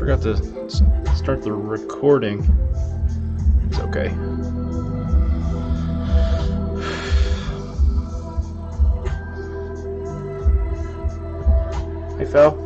forgot to start the recording. It's okay. Hey, Phil.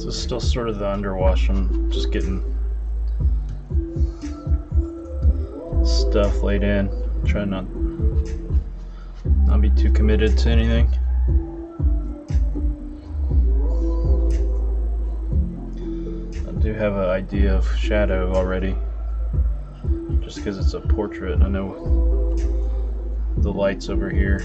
Still sort of the underwash. I'm just getting stuff laid in. Trying not be too committed to anything. I do have an idea of shadow already. Just because it's a portrait, I know the light's over here.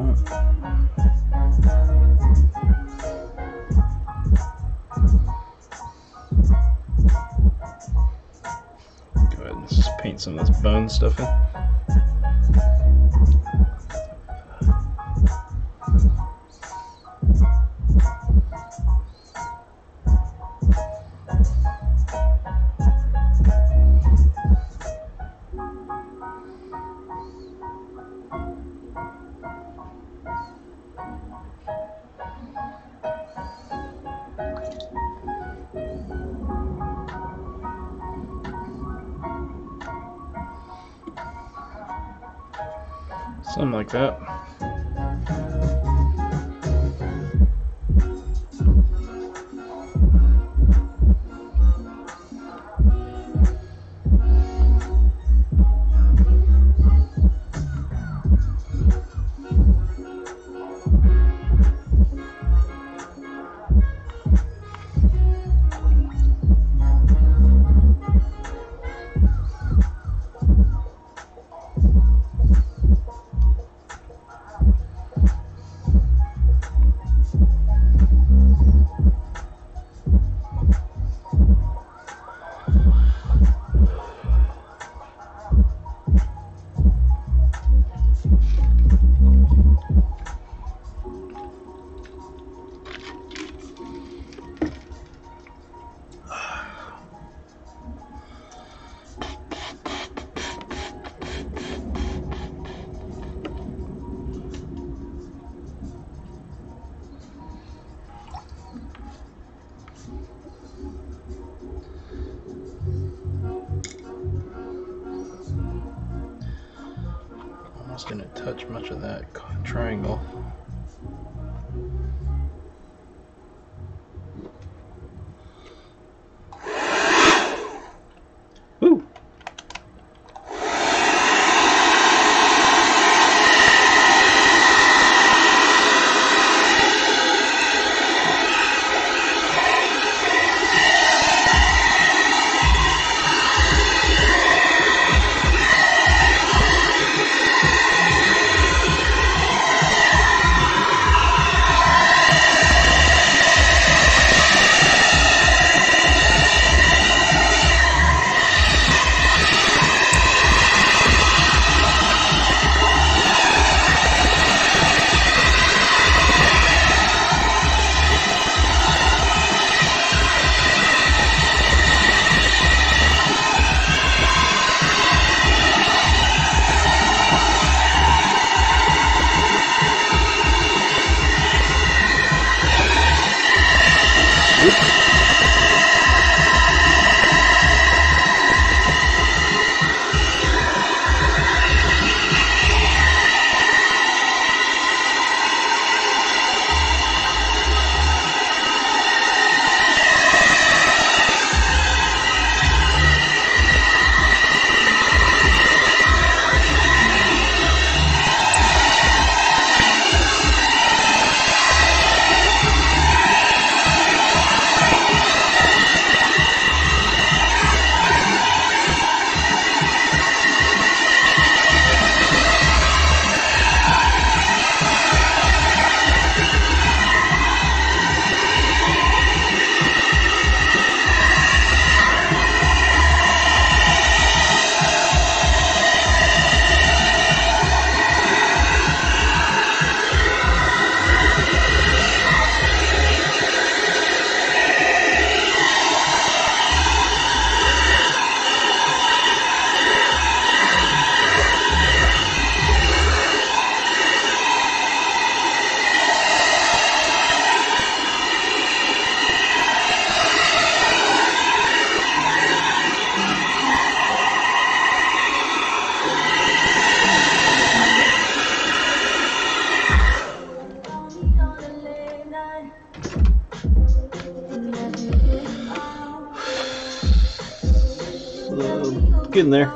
Go ahead and just paint some of this bone stuff in. Something like that. Almost didn't touch much of that triangle. Woo! Getting there.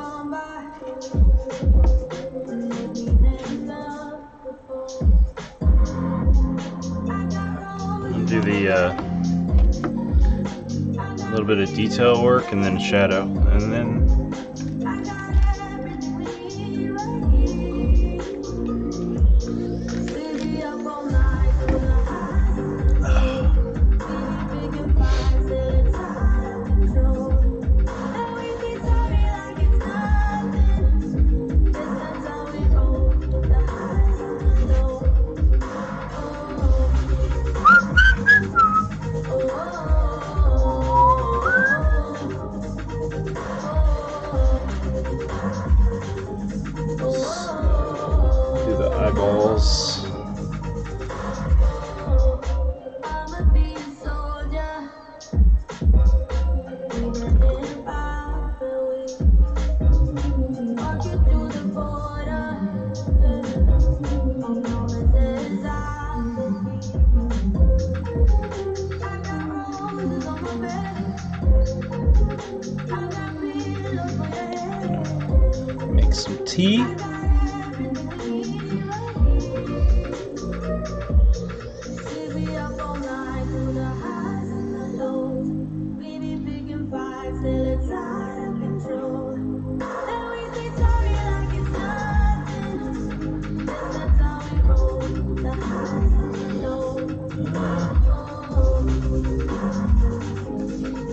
Do the little bit of detail work and then shadow, and then eyeballs. Make some tea.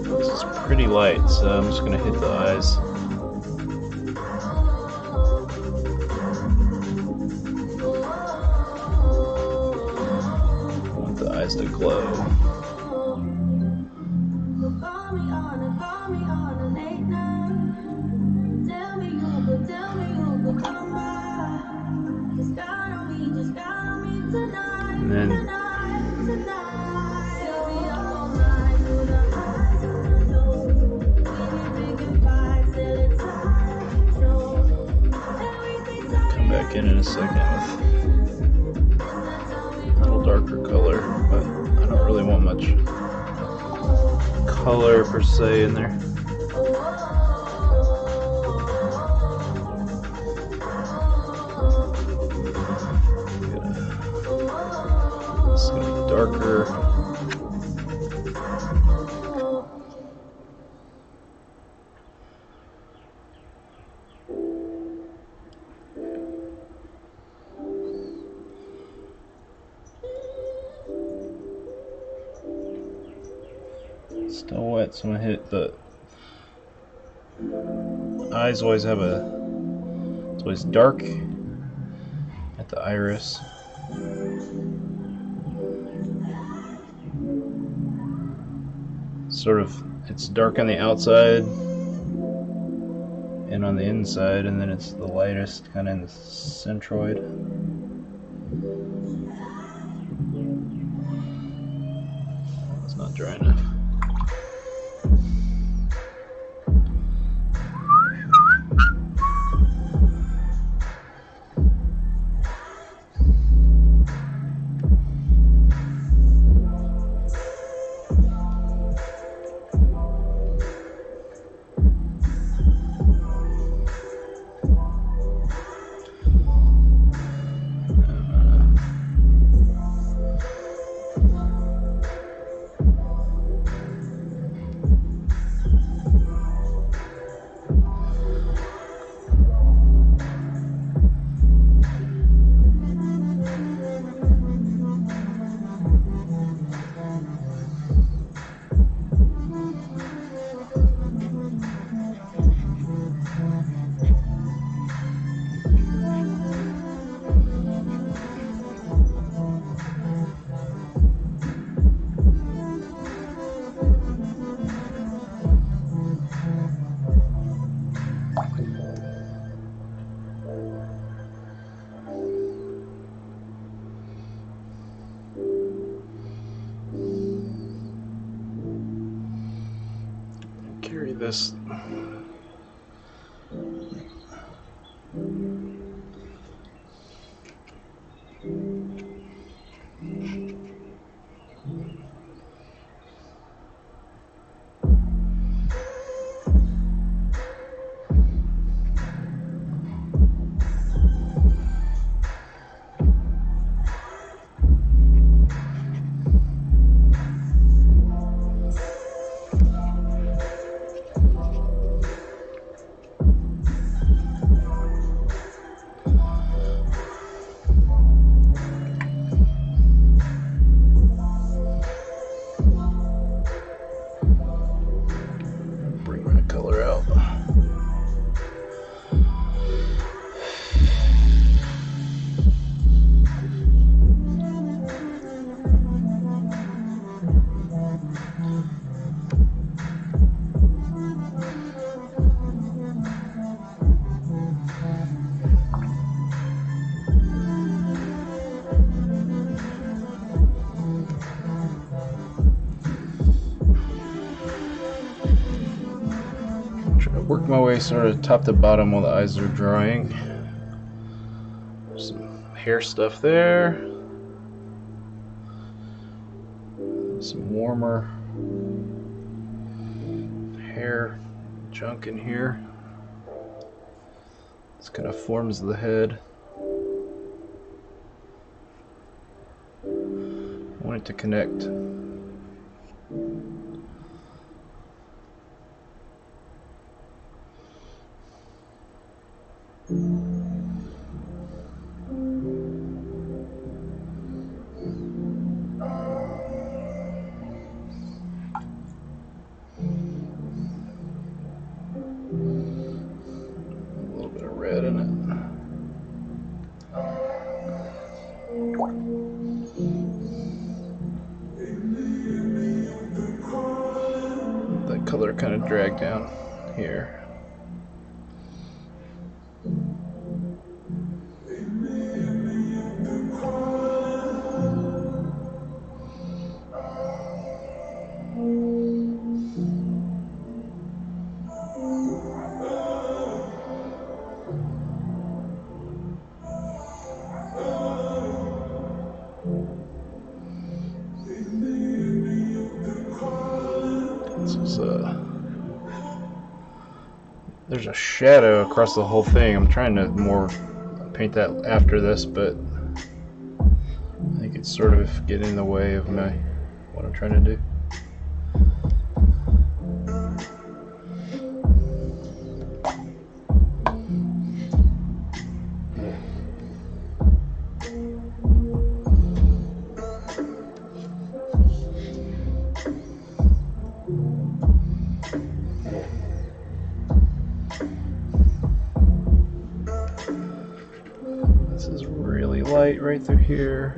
This is pretty light, so I'm just gonna hit the eyes. I want the eyes to glow. And then come back in a second with a little darker color, but I don't really want much color per se in there. It's gonna be darker. Still wet, so I'm gonna hit the eyes. Always have it's always dark at the iris. Sort of, it's dark on the outside and on the inside, and then it's the lightest kind of in the centroid. It's not dry enough. Carry this. work my way sort of top to bottom while the eyes are drying. Some hair stuff there. Some warmer hair junk in here. This kind of forms the head. I want it to connect. That color kind of dragged down here. There's a shadow across the whole thing. I'm trying to more paint that after this, but I think it's sort of getting in the way of what I'm trying to do. This is really light right through here.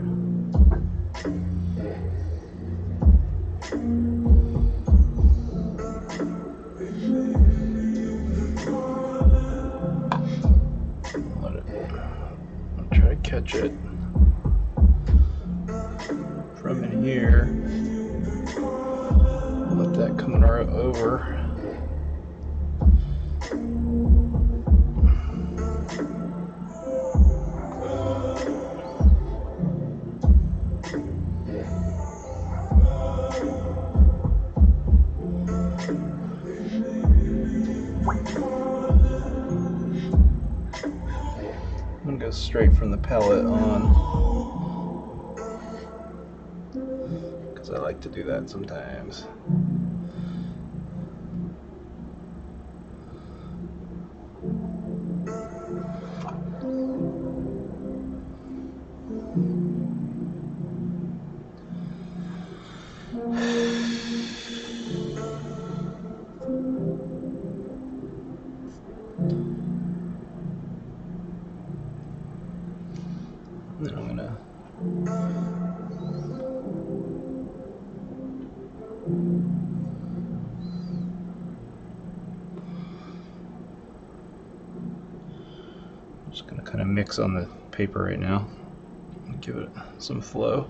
I'll try to catch it from in here. Let that come over. I'm gonna go straight from the palette on, because I like to do that sometimes. Then I'm just gonna kind of mix on the paper right now and give it some flow.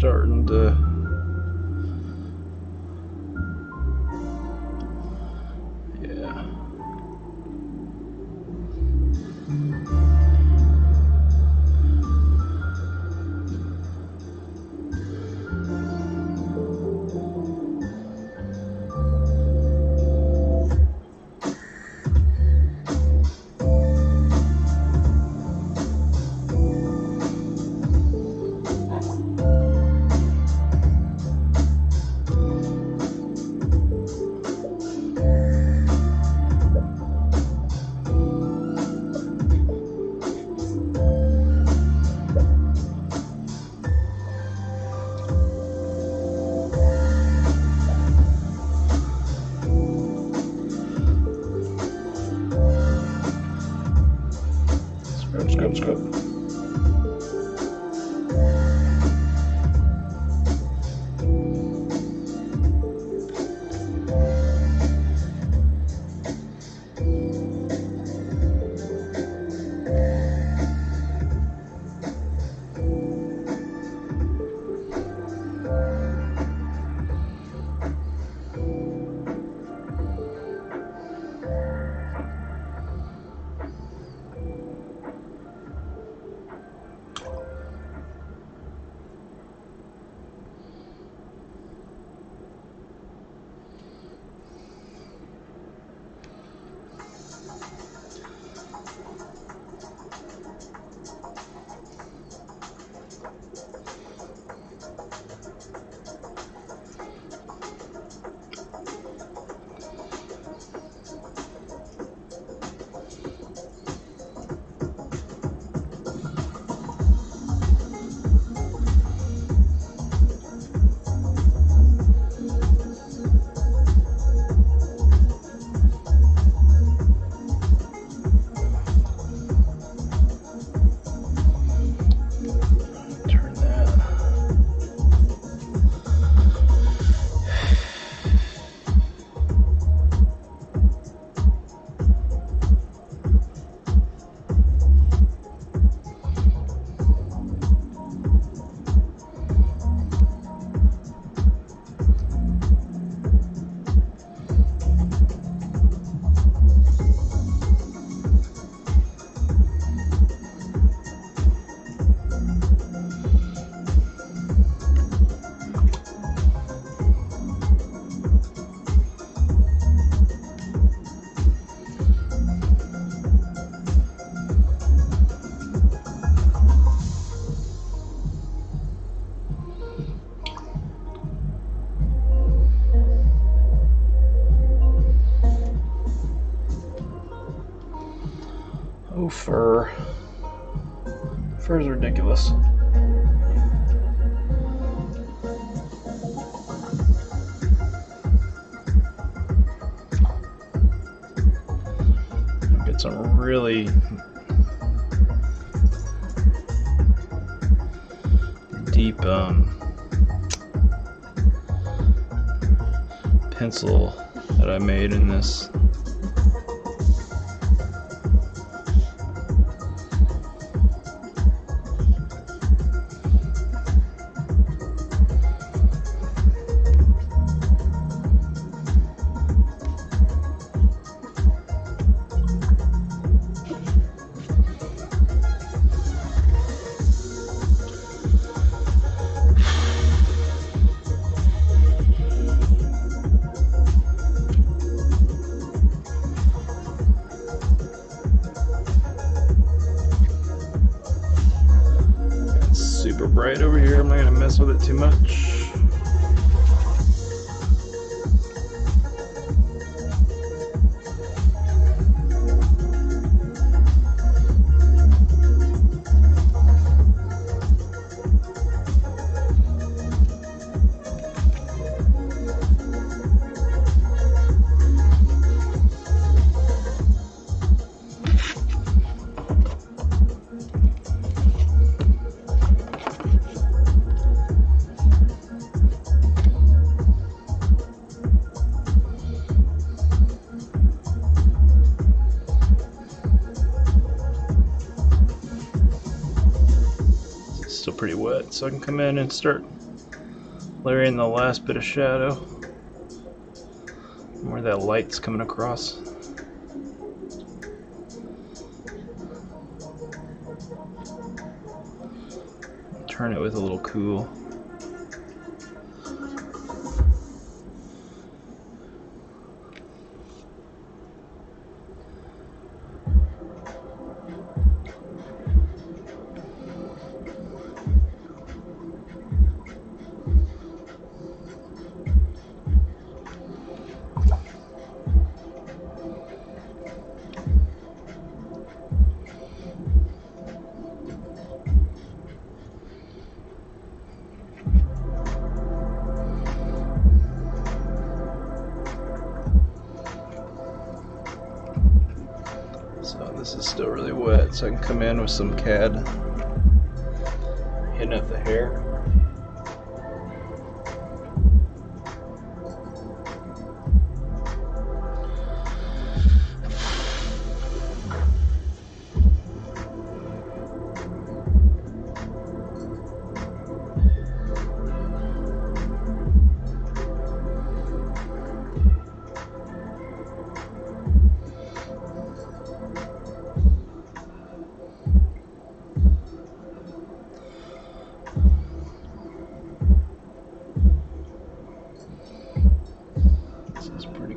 starting to scrub. Oh, fur. Fur's ridiculous. Get some really deep pencil that I made in this. Super bright over here. I'm not going to mess with it too much. Still pretty wet, so I can come in and start layering the last bit of shadow where that light's coming across. Turn it with a little cool. So this is still really wet, so I can come in with some CAD, hitting up the hair.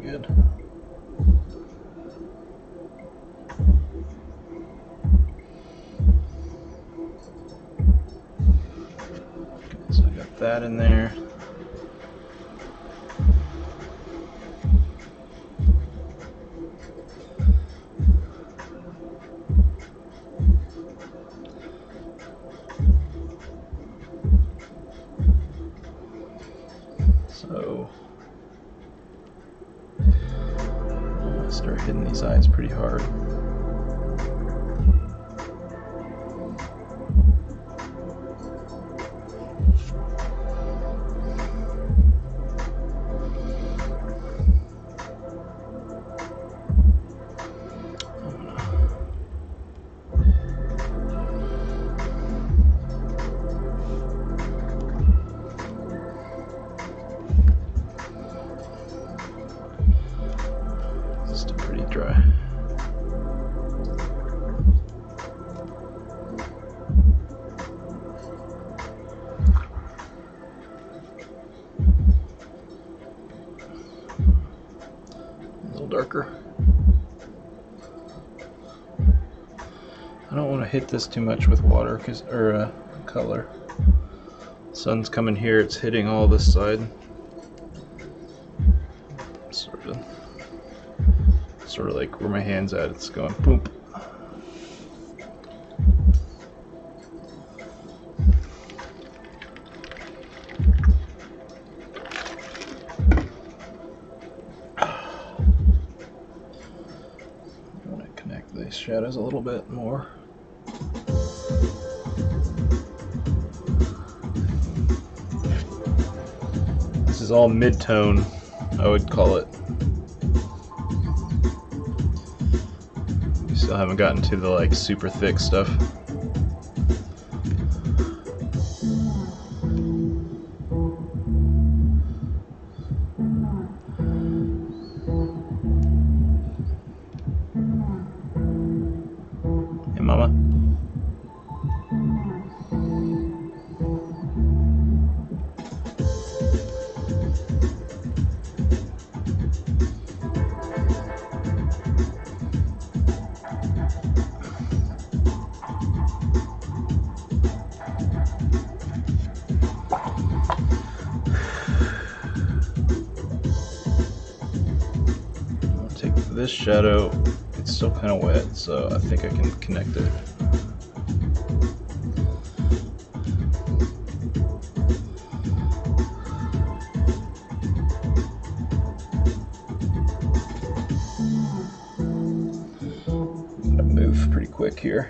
Good. So I got that in there. So start hitting these eyes pretty hard. Still pretty dry. A little darker. I don't want to hit this too much with water, or color. Sun's coming here, it's hitting all this side. Sort of like where my hand's at, it's going boom. I want to connect these shadows a little bit more. This is all mid-tone, I would call it. Still haven't gotten to the like super thick stuff. Hey, mama. This shadow, it's still kind of wet, so I think I can connect it. I'm gonna move pretty quick here.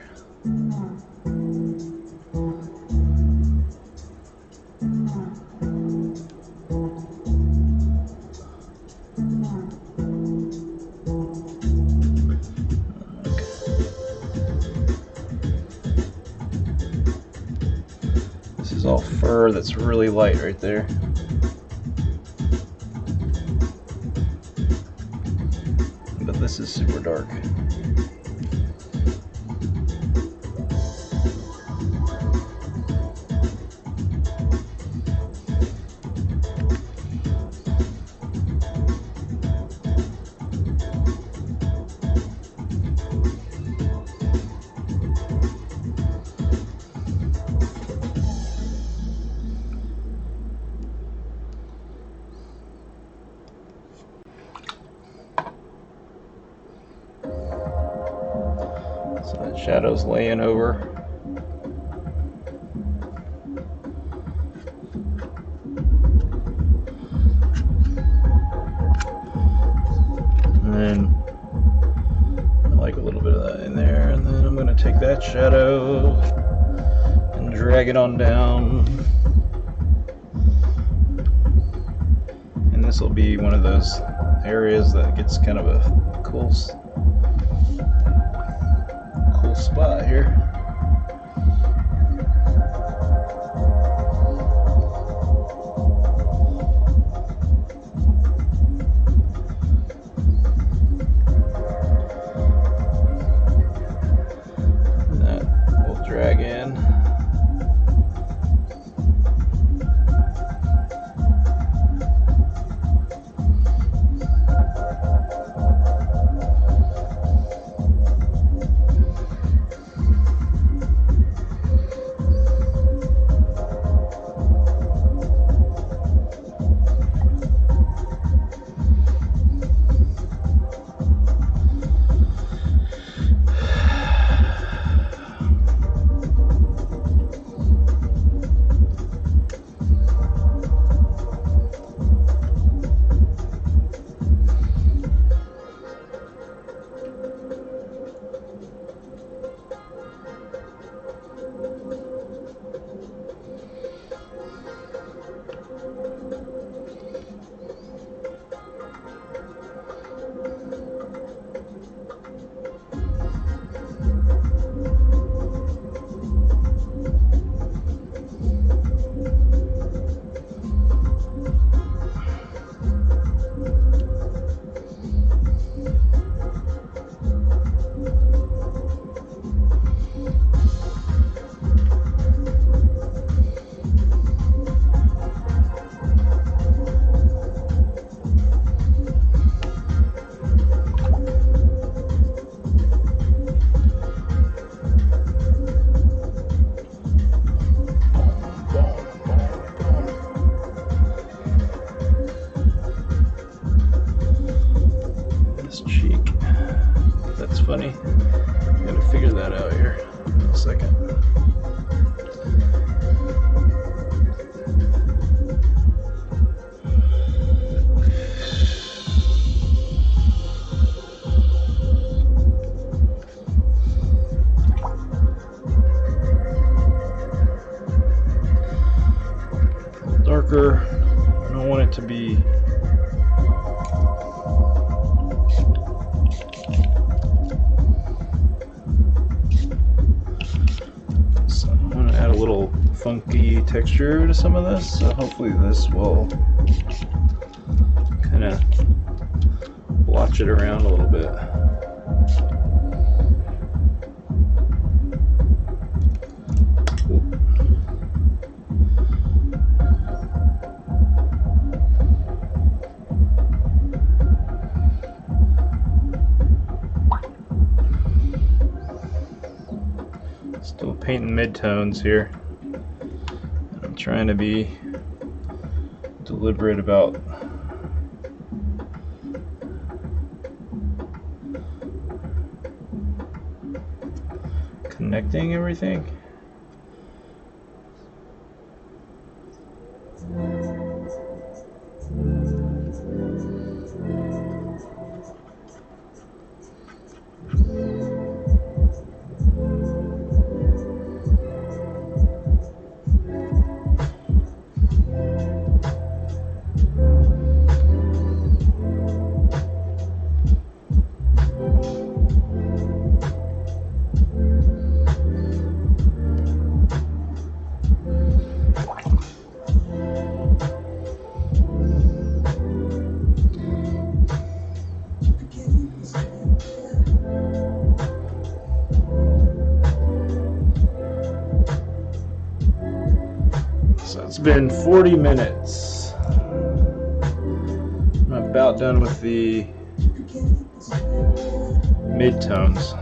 This is all fur that's really light right there. this is super dark. So that shadow's laying over. And then I like a little bit of that in there, and then I'm going to take that shadow and drag it on down. And this will be one of those areas that gets kind of a cool spot here. That will drag in. Funny. I'm gonna figure that out here in a second. A little darker. I don't want it to be funky texture to some of this, so hopefully this will kind of blotch it around a little bit. Still painting midtones here. Trying to be deliberate about connecting everything. It's been 40 minutes. I'm about done with the midtones.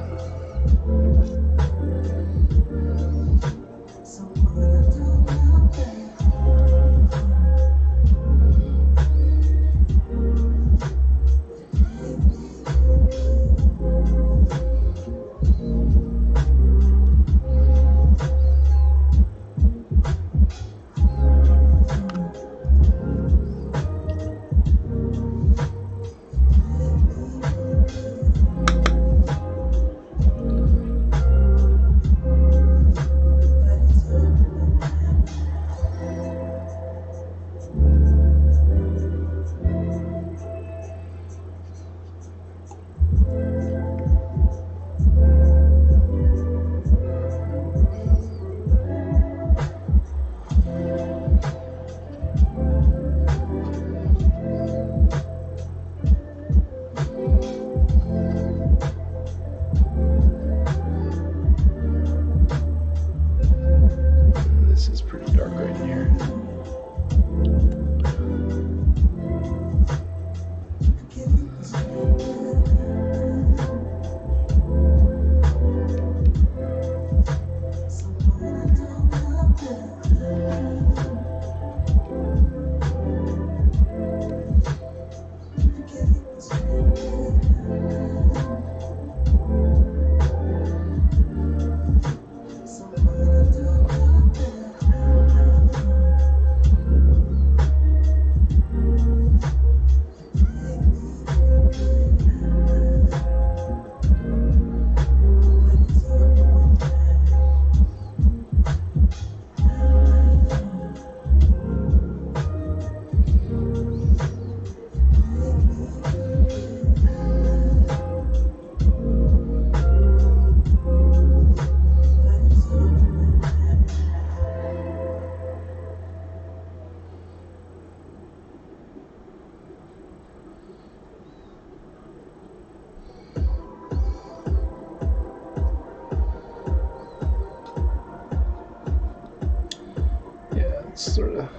Sort of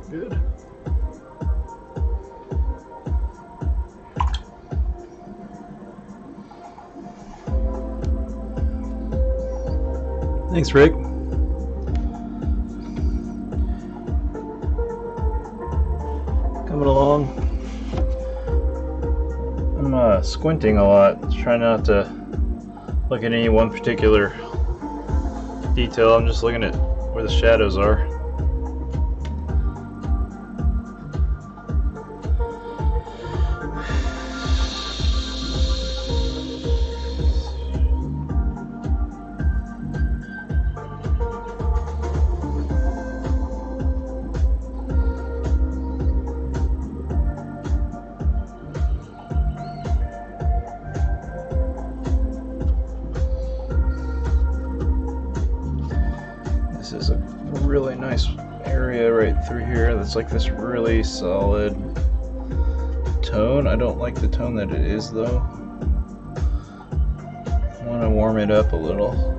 good. Thanks, Rick. Coming along. I'm squinting a lot, trying not to look at any one particular detail. I'm just looking at where the shadows are. This is a really nice area right through here. That's like this really solid tone. I don't like the tone that it is though. I want to warm it up a little.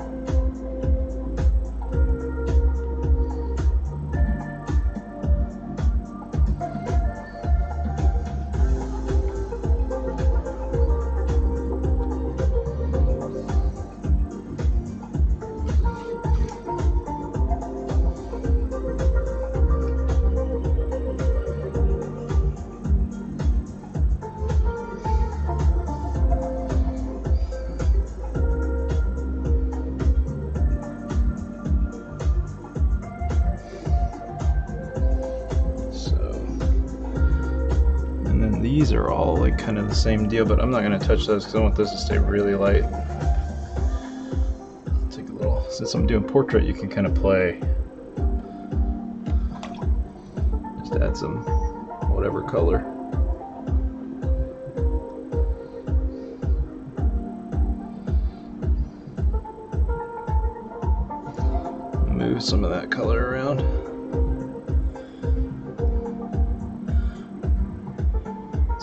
These are all like kind of the same deal, but I'm not going to touch those because I want this to stay really light. Take a little, since I'm doing portrait, you can kind of play. Just add some whatever color. Move some of that color around.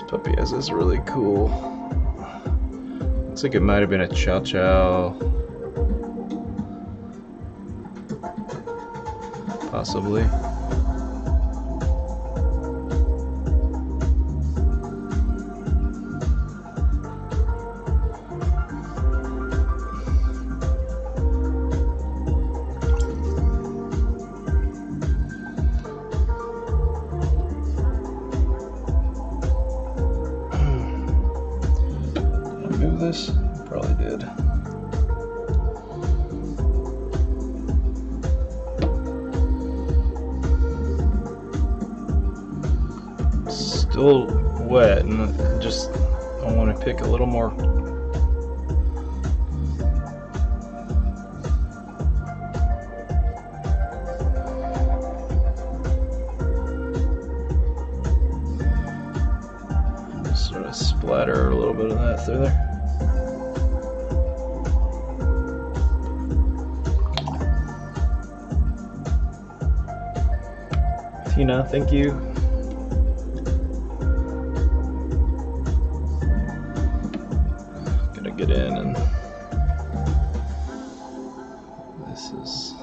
Puppy has this really cool, looks like it might have been a Chow Chow. possibly. This? Probably did. Still wet, and I want to pick a little more. Just sort of splatter a little bit of that through there. Tina, thank you. Gonna get in, and this is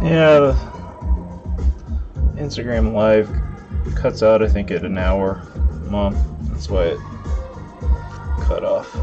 yeah, the Instagram Live cuts out, I think, at an hour, Mom. That's why it cut off.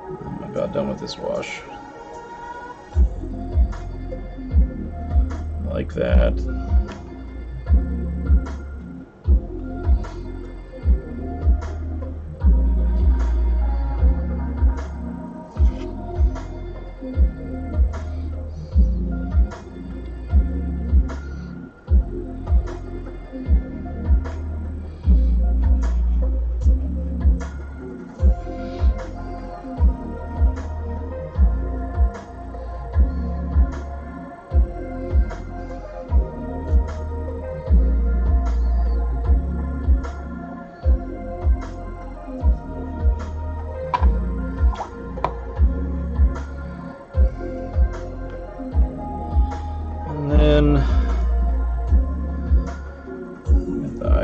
I'm about done with this wash. Like that.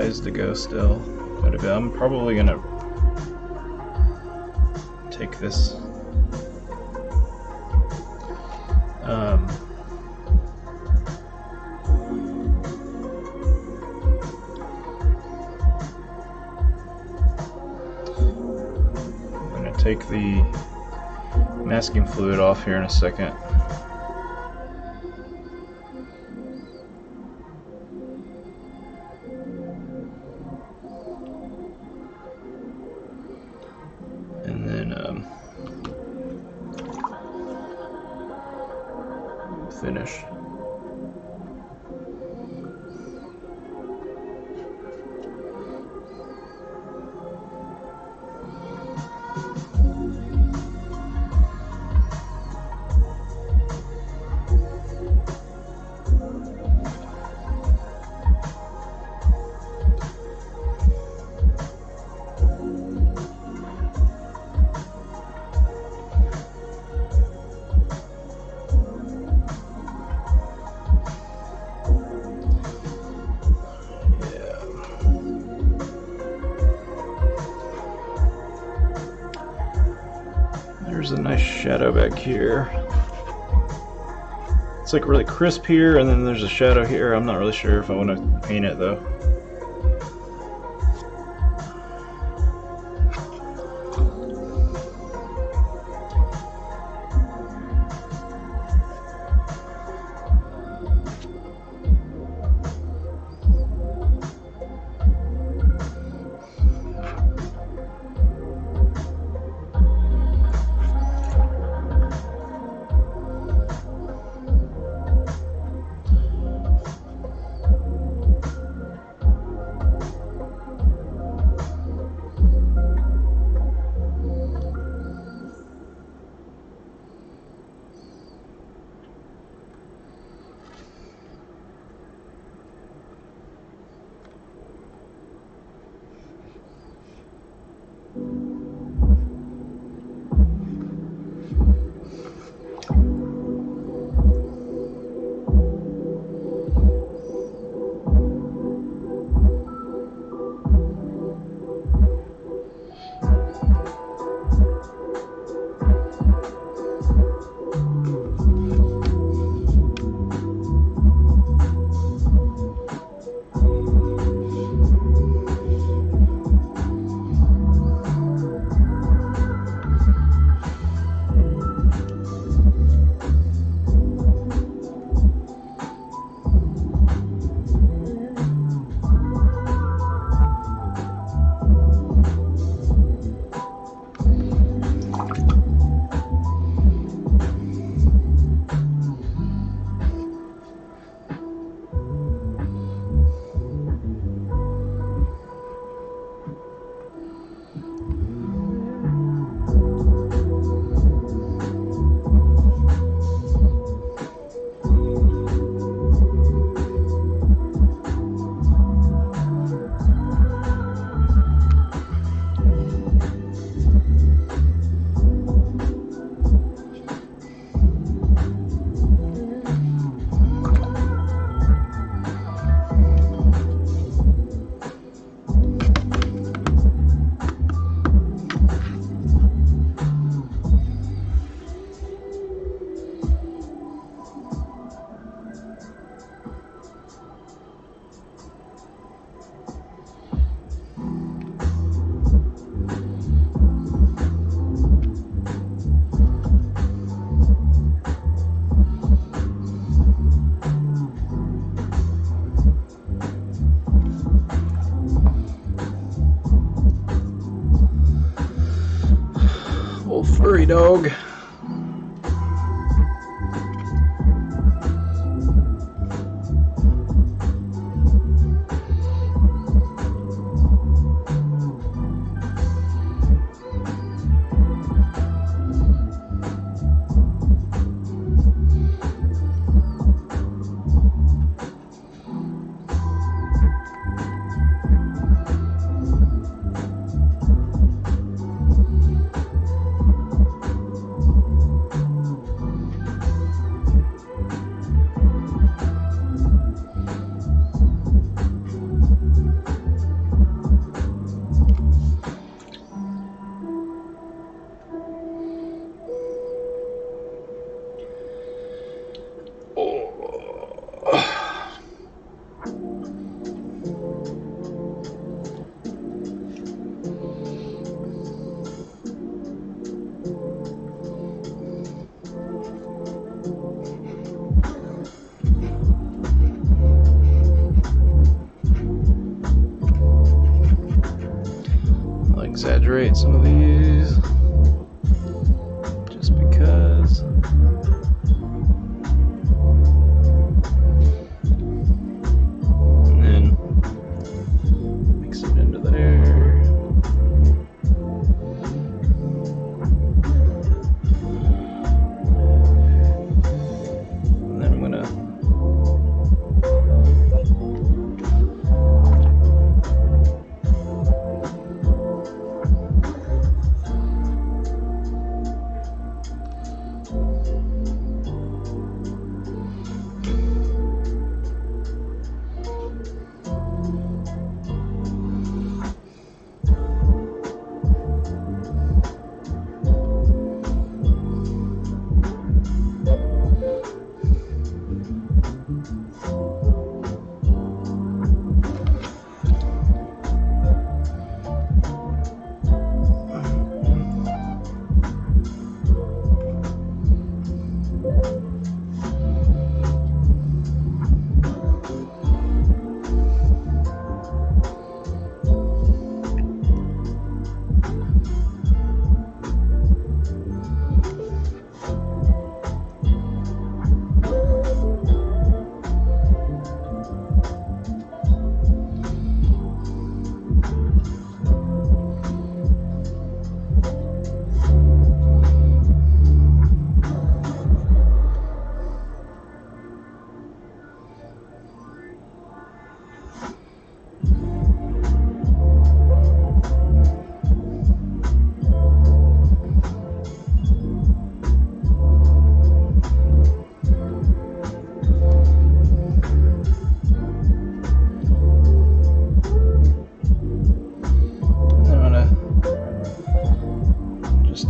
ways to go still. Quite a bit. I'm probably gonna take this. I'm gonna take the masking fluid off here in a second. And then finish. There's a nice shadow back here. It's like really crisp here, and then there's a shadow here. I'm not really sure if I want to paint it though. Furry dog. exaggerate some of these just because. And then mix it into there. And then I'm gonna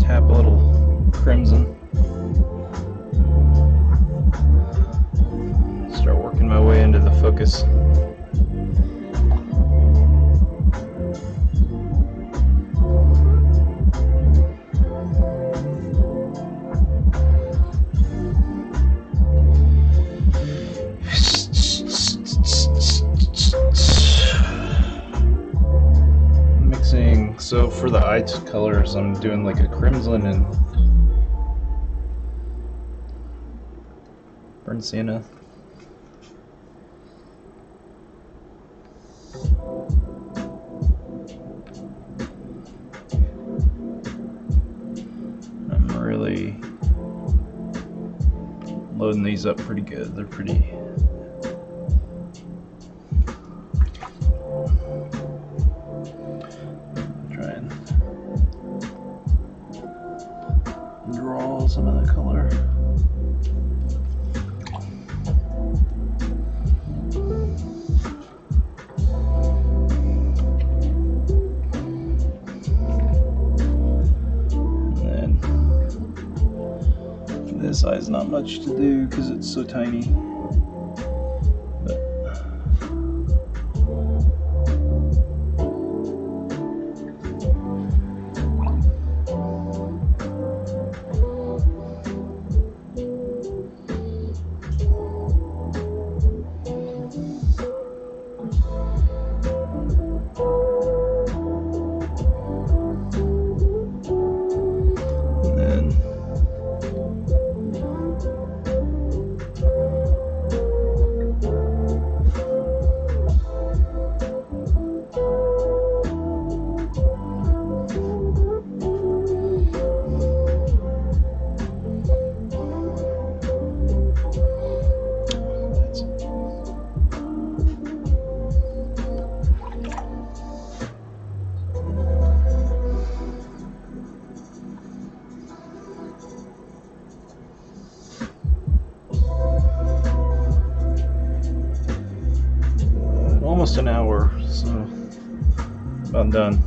tap a little crimson. Start working my way into the focus. Mixing, so for the eye colors, I'm doing like a crimson and burnt sienna. I'm really loading these up pretty good. They're pretty. Try and draw some of the color. This eye's not much to do because it's so tiny. Almost an hour, so I'm done.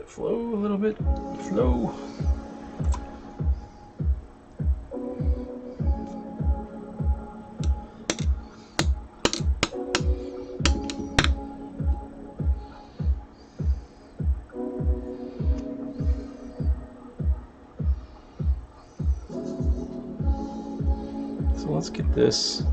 it flow a little bit. Flow. So let's get this.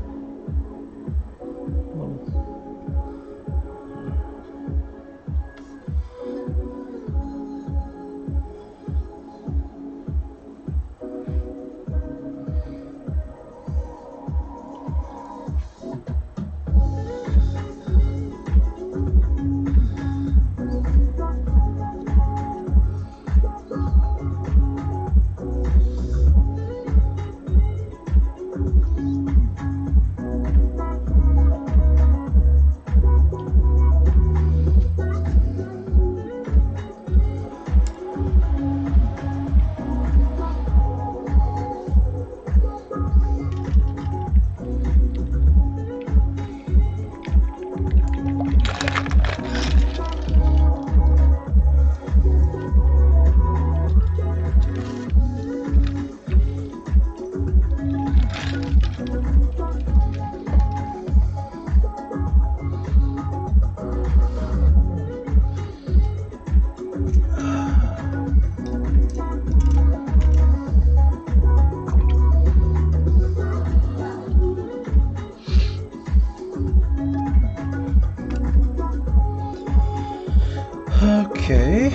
Okay.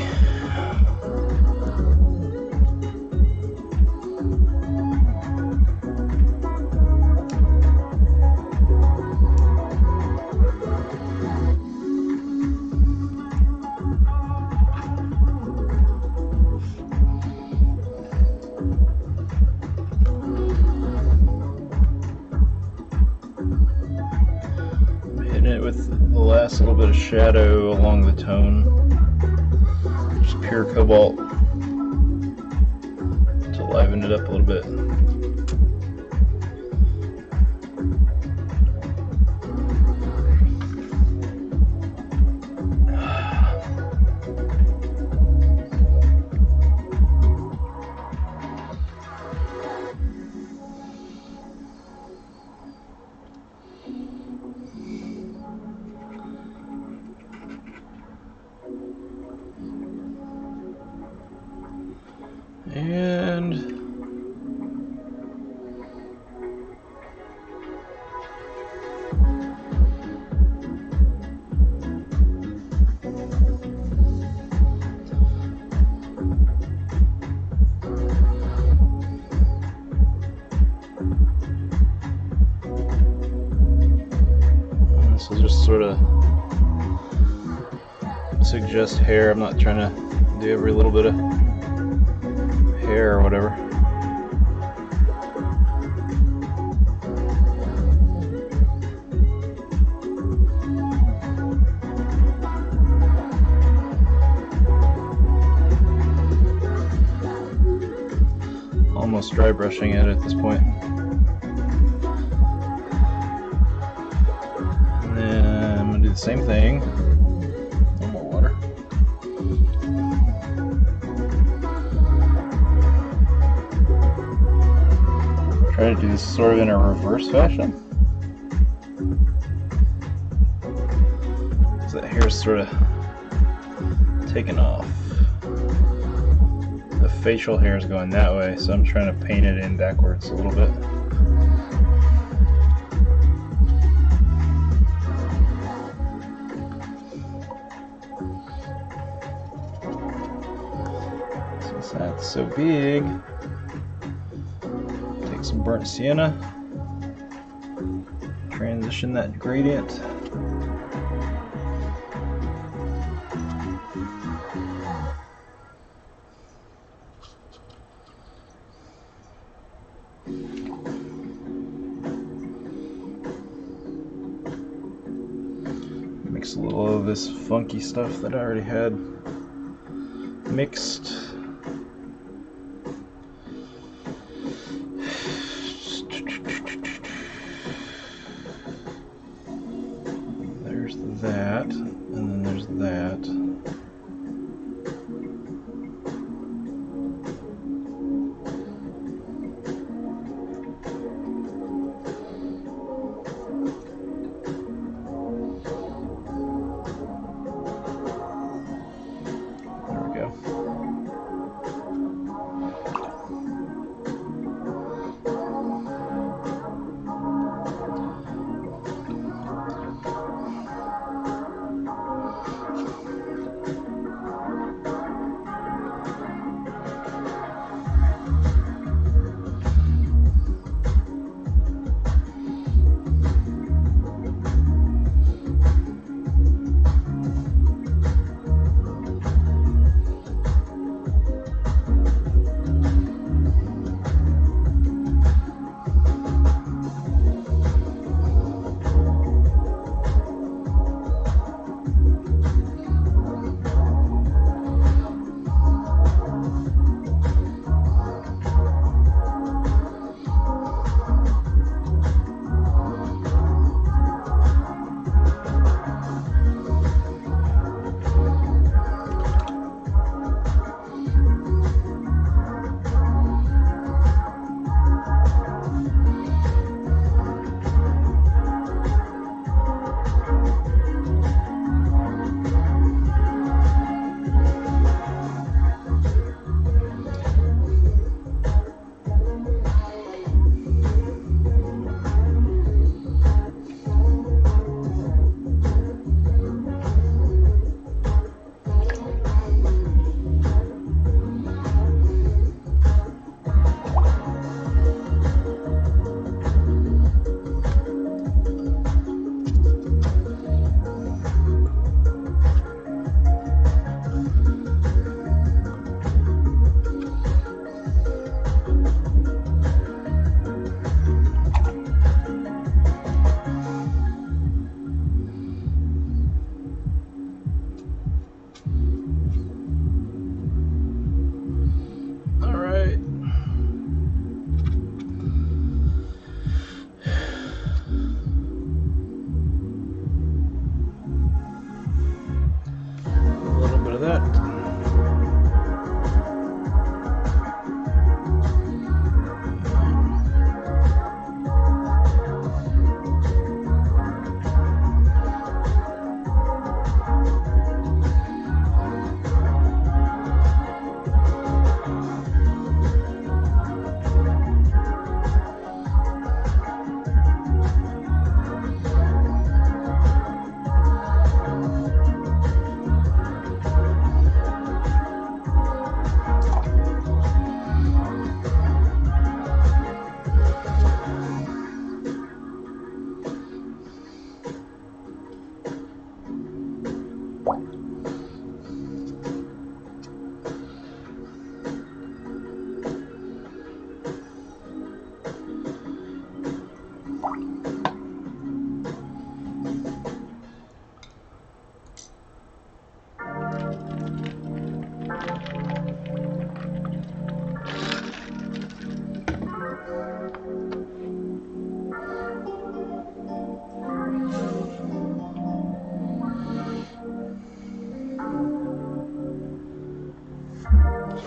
Hitting it with the last little bit of shadow along the tone. Just pure cobalt to liven it up a little bit. And this will just sort of suggest hair. I'm not trying to do every little bit of hair or whatever. Almost dry brushing it at this point. And then I'm gonna do the same thing. A little more water. Try to do this sort of in a reverse fashion. So that hair is sort of taken off. The facial hair is going that way, so I'm trying to paint it in backwards a little bit. Since that's so big, take some burnt sienna, transition that gradient. Mix a little of this funky stuff that I already had mixed. There's that, and then there's that.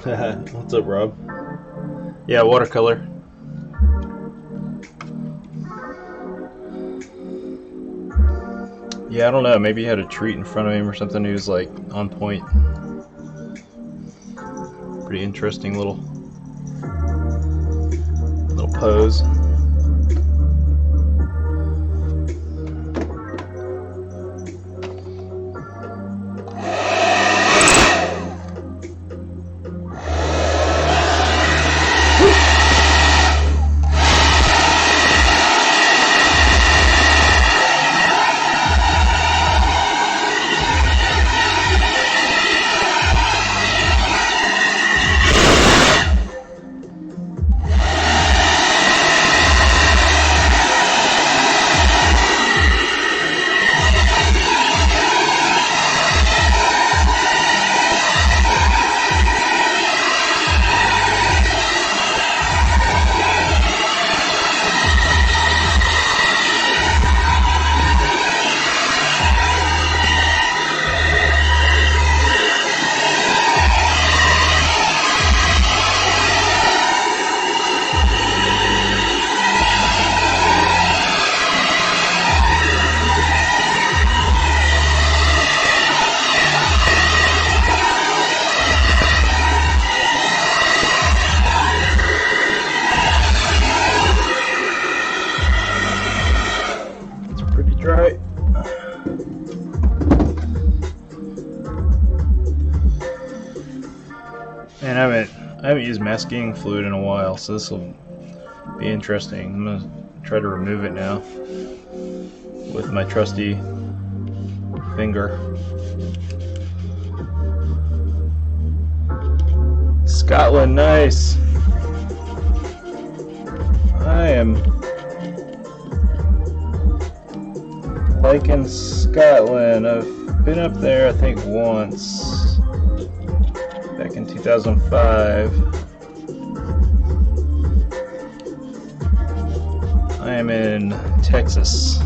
What's up, Rob? Yeah, watercolor. Yeah, I don't know. Maybe he had a treat in front of him or something. He was like on point. Pretty interesting little pose. Dry. Man, I haven't used masking fluid in a while, so this will be interesting. I'm gonna try to remove it now with my trusty finger. Scotland, nice. I am liking Scotland. I've been up there, I think, once back in 2005. I am in Texas.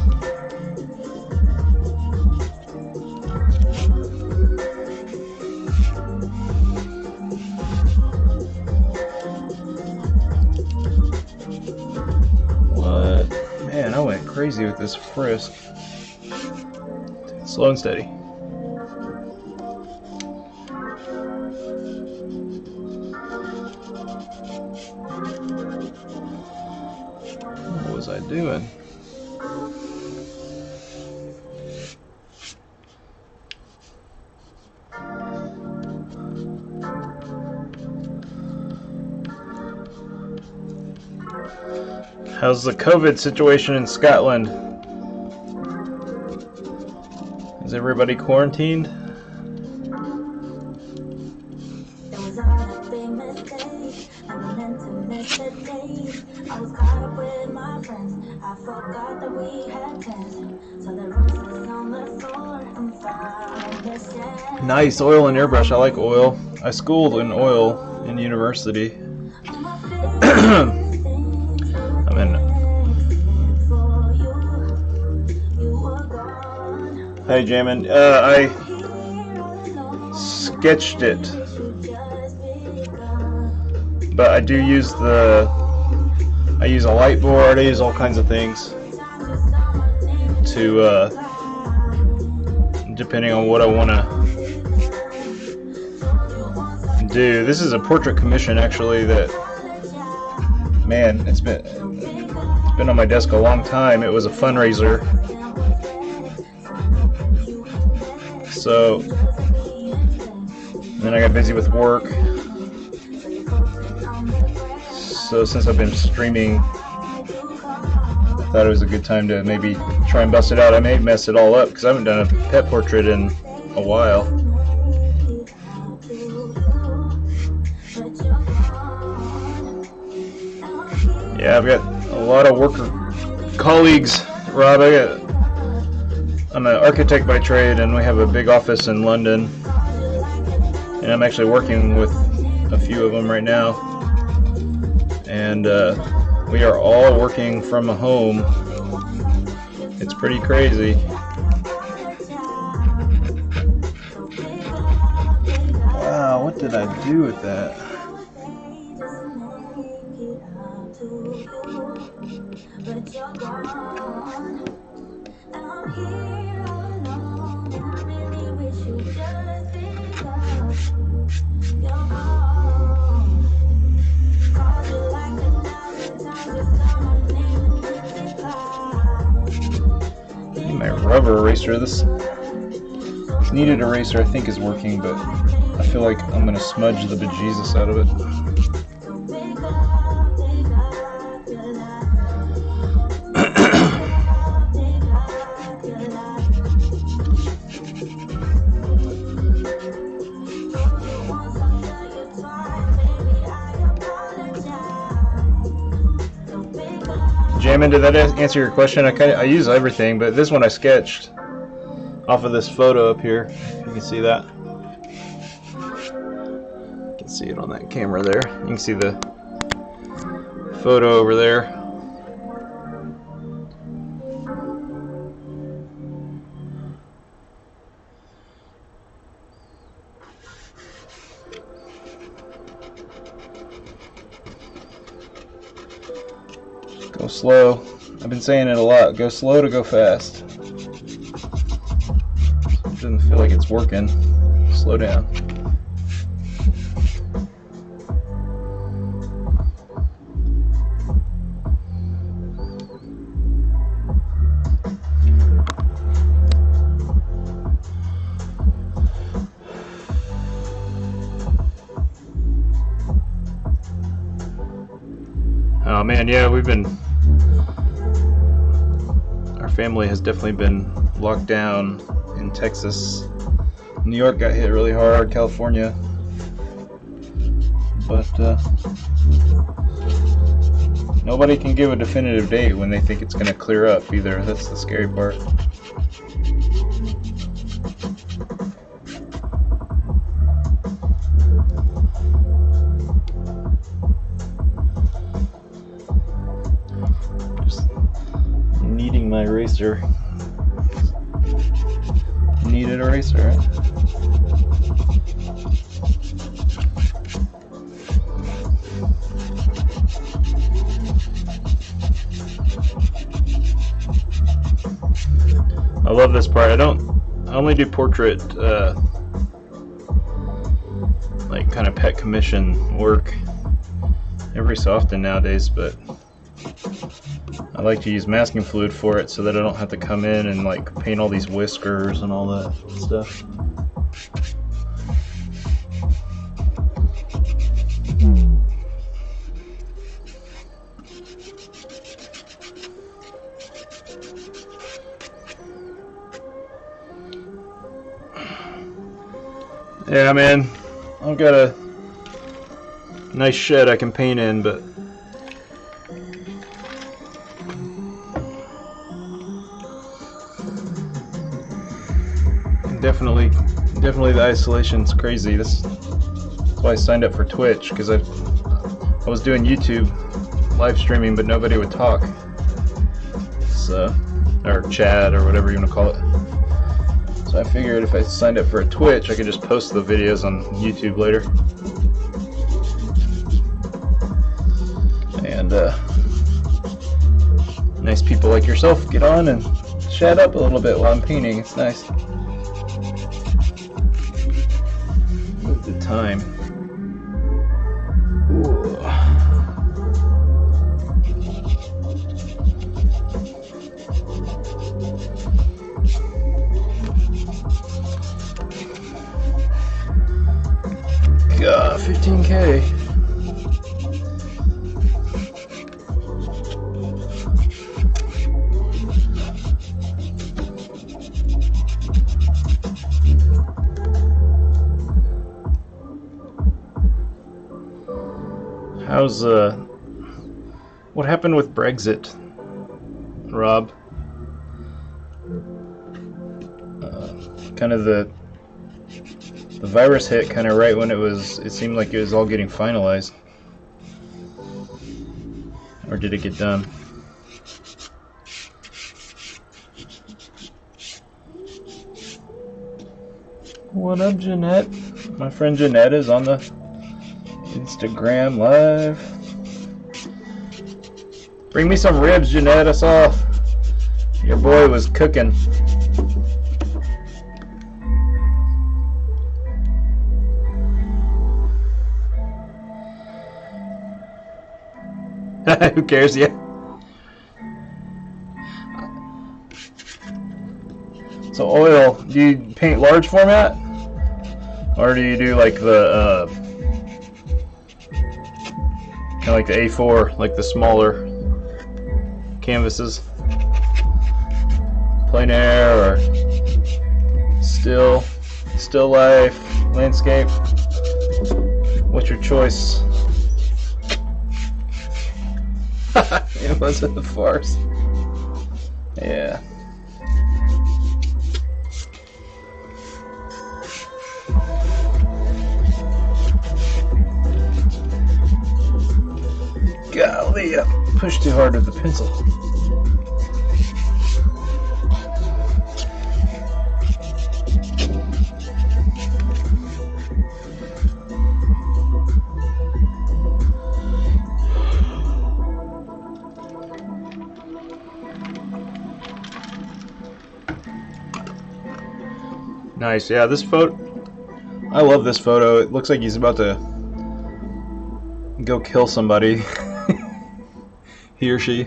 What? Man, I went crazy with this frisk. Slow and steady. What was I doing? How's the COVID situation in Scotland? Is everybody quarantined? It was all a big mistake. Never meant to miss a day. I was caught up with my friends. I forgot that we had plans. So the roses on the floor and found the sand. Nice oil and airbrush. I like oil. I schooled in oil in university. I'm in. Hey, Jamin. I sketched it, but I do use I use a light board. I use all kinds of things to depending on what I want to do. This is a portrait commission, actually, that, man, it's been on my desk a long time. It was a fundraiser. So then I got busy with work. So since I've been streaming, I thought it was a good time to maybe try and bust it out. I may mess it all up because I haven't done a pet portrait in a while. Yeah, I've got a lot of worker colleagues, Rob. I'm an architect by trade, and we have a big office in London. And I'm actually working with a few of them right now. And we are all working from home. It's pretty crazy. Wow, what did I do with that? rubber eraser. This kneaded eraser I think is working, but I feel like I'm gonna smudge the bejesus out of it. Jamin, did that answer your question? I use everything, but this one I sketched off of this photo up here. You can see that. You can see it on that camera there. You can see the photo over there. Go slow. I've been saying it a lot. Go slow to go fast. It doesn't feel like it's working. Slow down. Oh man, yeah, our family has definitely been locked down in Texas. New York got hit really hard, California. But nobody can give a definitive date when they think it's going to clear up either. That's the scary part. Kneading my eraser. Kneaded eraser, right? I love this part. I only do portrait, like kind of pet commission work every so often nowadays, but I like to use masking fluid for it so that I don't have to come in and like paint all these whiskers and all that stuff. Yeah, man, I've got a nice shed I can paint in, but definitely the isolation's crazy. That's why I signed up for Twitch, because I was doing YouTube live streaming, but nobody would talk. So, or chat, or whatever you want to call it. So I figured if I signed up for a Twitch, I could just post the videos on YouTube later. And nice people like yourself get on and chat up a little bit while I'm painting. It's nice. With the time. Ooh. God, 15K. How's what happened with Brexit, Rob? Kind of the virus hit kind of right when it seemed like it was all getting finalized. Or did it get done? What up, Jeanette? My friend Jeanette is on the Instagram live. Bring me some ribs, Jeanette. I saw your boy was cooking. Who cares? Yeah. So oil, do you paint large format? Or do you do like the, kind of like the A4, like the smaller canvases? Plein air or still life, landscape? What's your choice? It wasn't a farce. Yeah. Golly, I pushed too hard with the pencil. Nice, yeah, this photo, I love this photo. It looks like he's about to go kill somebody. He or she.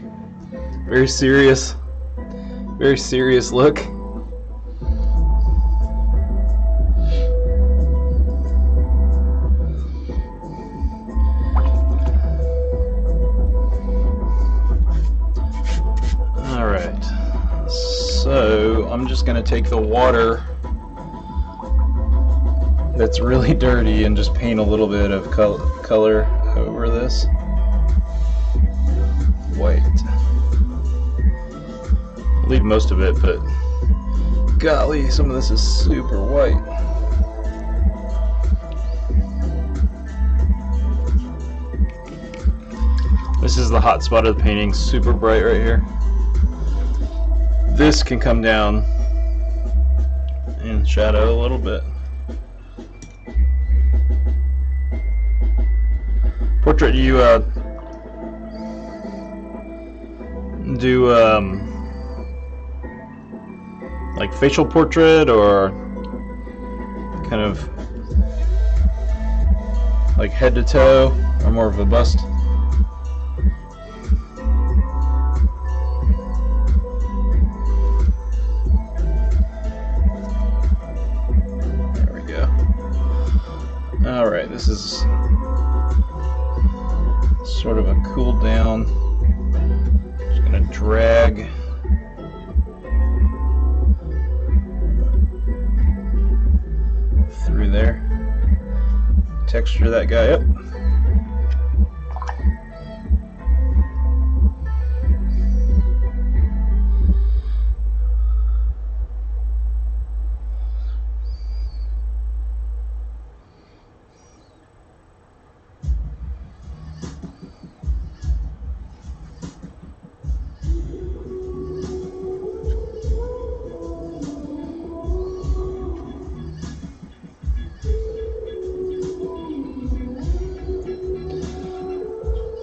Very serious look. Alright, so I'm just going to take the water that's really dirty and just paint a little bit of color over this. White. Leave most of it, but golly, some of this is super white. This is the hot spot of the painting, super bright right here. This can come down and shadow a little bit. Portrait, do you do like facial portrait or kind of like head to toe, or more of a bust? There we go. Alright, this is sort of a cool down. Just gonna drag through there, texture that guy up.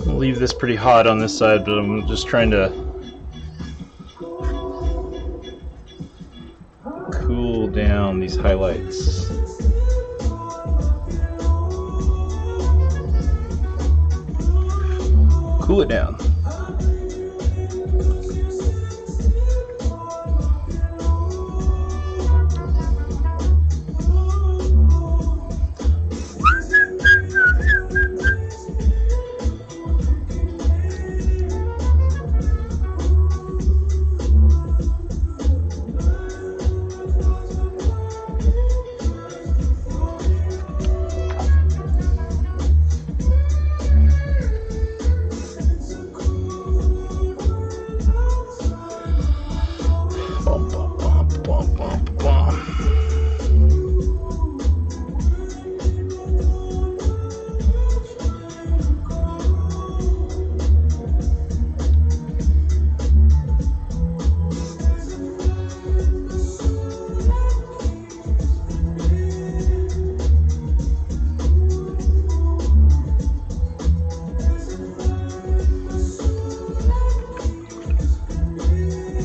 Leave this pretty hot on this side, but I'm just trying to cool down these highlights. Cool it down.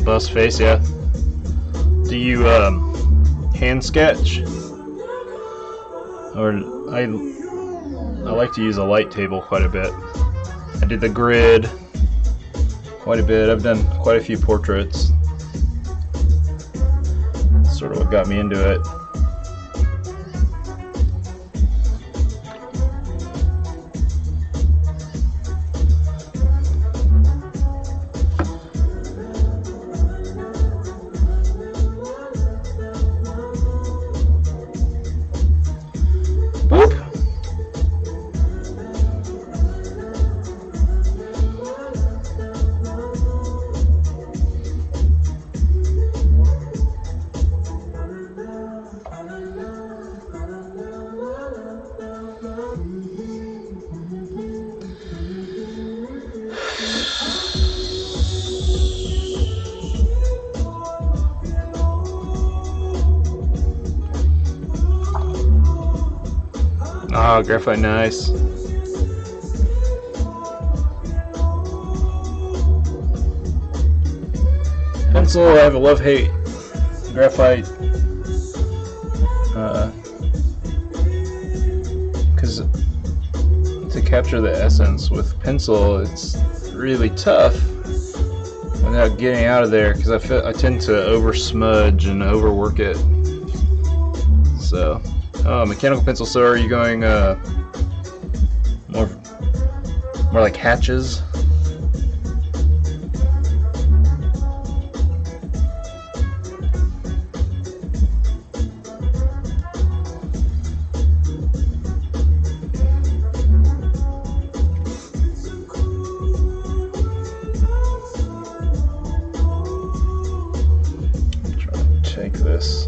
Bust face, yeah. Do you hand sketch? Or I like to use a light table quite a bit. I did the grid quite a bit. I've done quite a few portraits. sort of what got me into it. Boop. Oh, graphite, nice. Pencil, I have a love-hate. Graphite, because to capture the essence with pencil, it's really tough without getting out of there, because I tend to over smudge and overwork it. So, mechanical pencil. So, are you going more like hatches? Take this.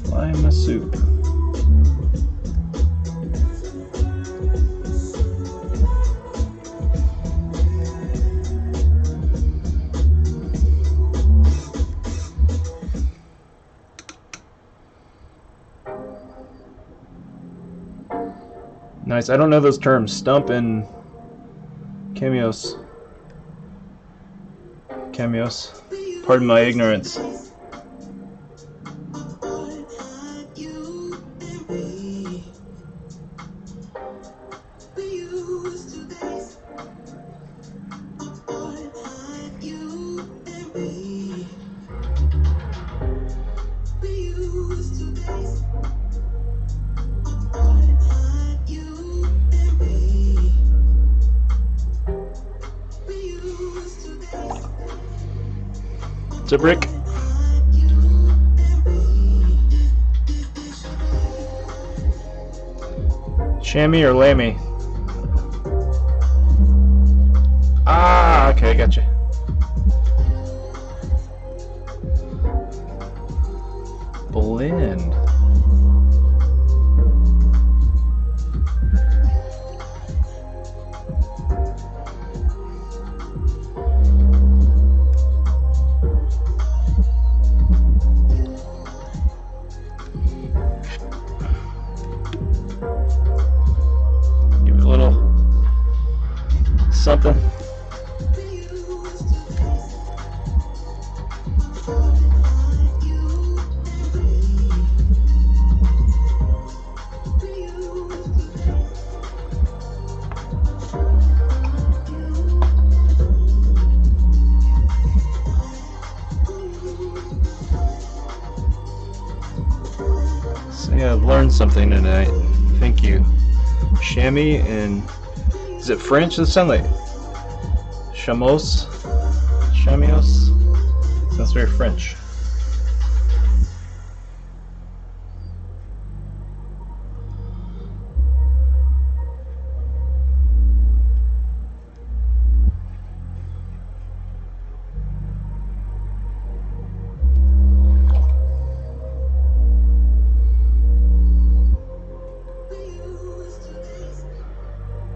Fly my soup. Nice. I don't know those terms. Stump and cameos. Cameos. Pardon my ignorance. It's a brick. Chamois or lammy? Ah, okay, gotcha. Blend. Something. So yeah, I've learned something tonight. Thank you. Chamois and is it French? Does it sound like Chamos? Chamios? Sounds very French.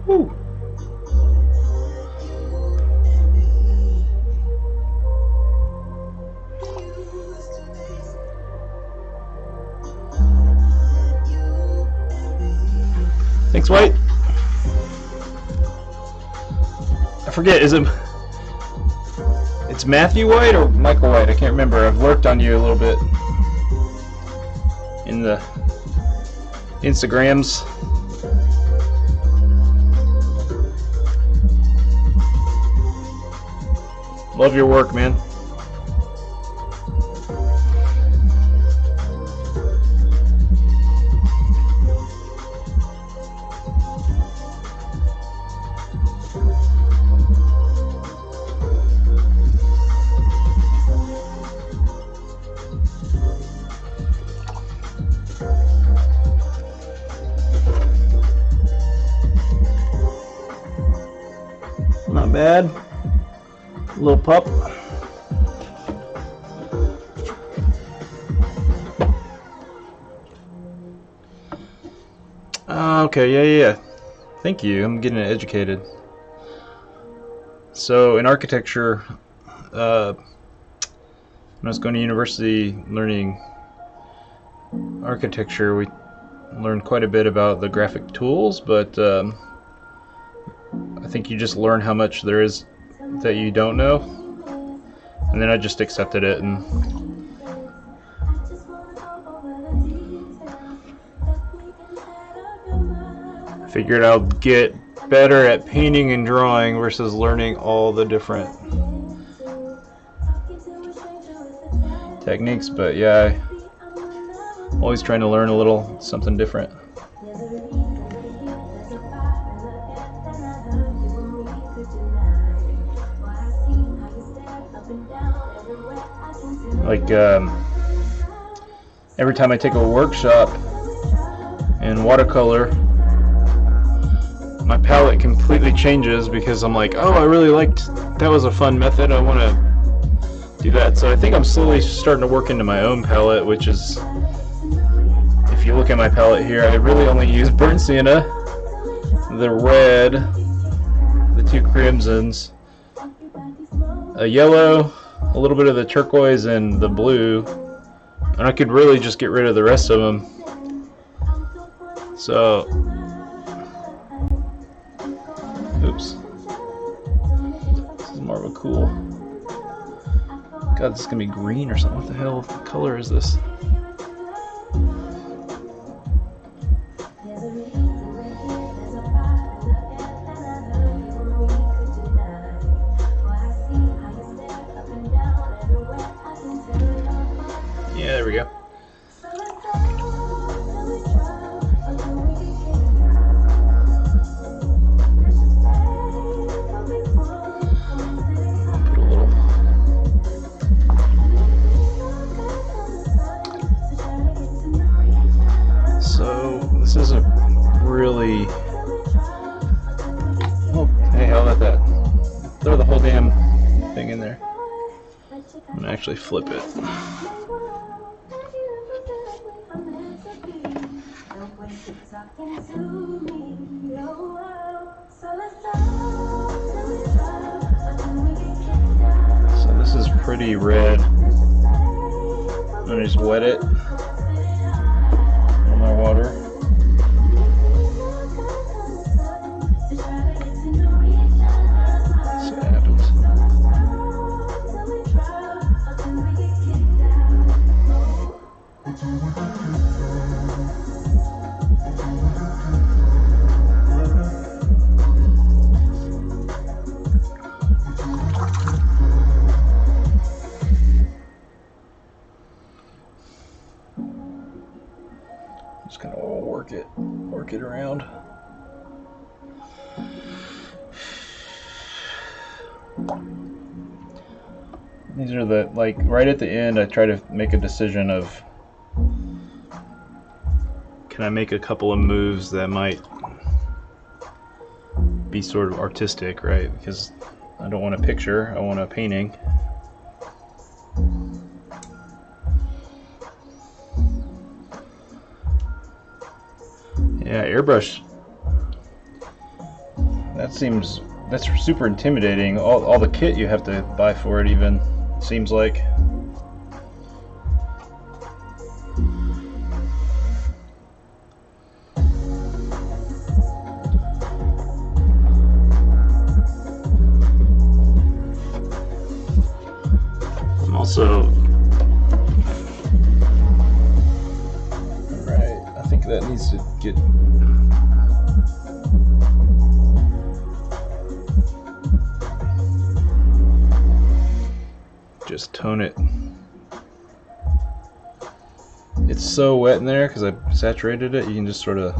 Woo! Thanks, White. I forget, is It's Matthew White or Michael White. I can't remember. I've worked on you a little bit in the Instagrams. Love your work, man. Not bad. Little pup. Okay, yeah. Thank you. I'm getting educated. So in architecture, when I was going to university learning architecture, we learned quite a bit about the graphic tools, but I think you just learn how much there is that you don't know, and then I just accepted it and figured I'll get better at painting and drawing versus learning all the different techniques. But yeah, I'm always trying to learn a little something different. Like every time I take a workshop in watercolor, my palette completely changes because I'm like, oh, I really liked, that was a fun method, I want to do that. So I think I'm slowly starting to work into my own palette, which is, if you look at my palette here, I really only use burnt sienna, the red, the two crimsons, a yellow, a little bit of the turquoise, and the blue, and I could really just get rid of the rest of them. So oops. This is more of a cool. God, this is gonna be green or something. What the hell color is this? Yeah, there we go. This is a really, oh, hey, I'll let that, throw the whole damn thing in there. I'm gonna actually flip it. So this is pretty red. I'm gonna just wet it in my water. Just kind of work it around. These are the, like, right at the end I try to make a decision of, can I make a couple of moves that might be sort of artistic, right? Because I don't want a picture, I want a painting. Yeah, airbrush. That's super intimidating. All the kit you have to buy for it even seems like. needs to get. Just tone it. It's so wet in there because I saturated it. You can just sort of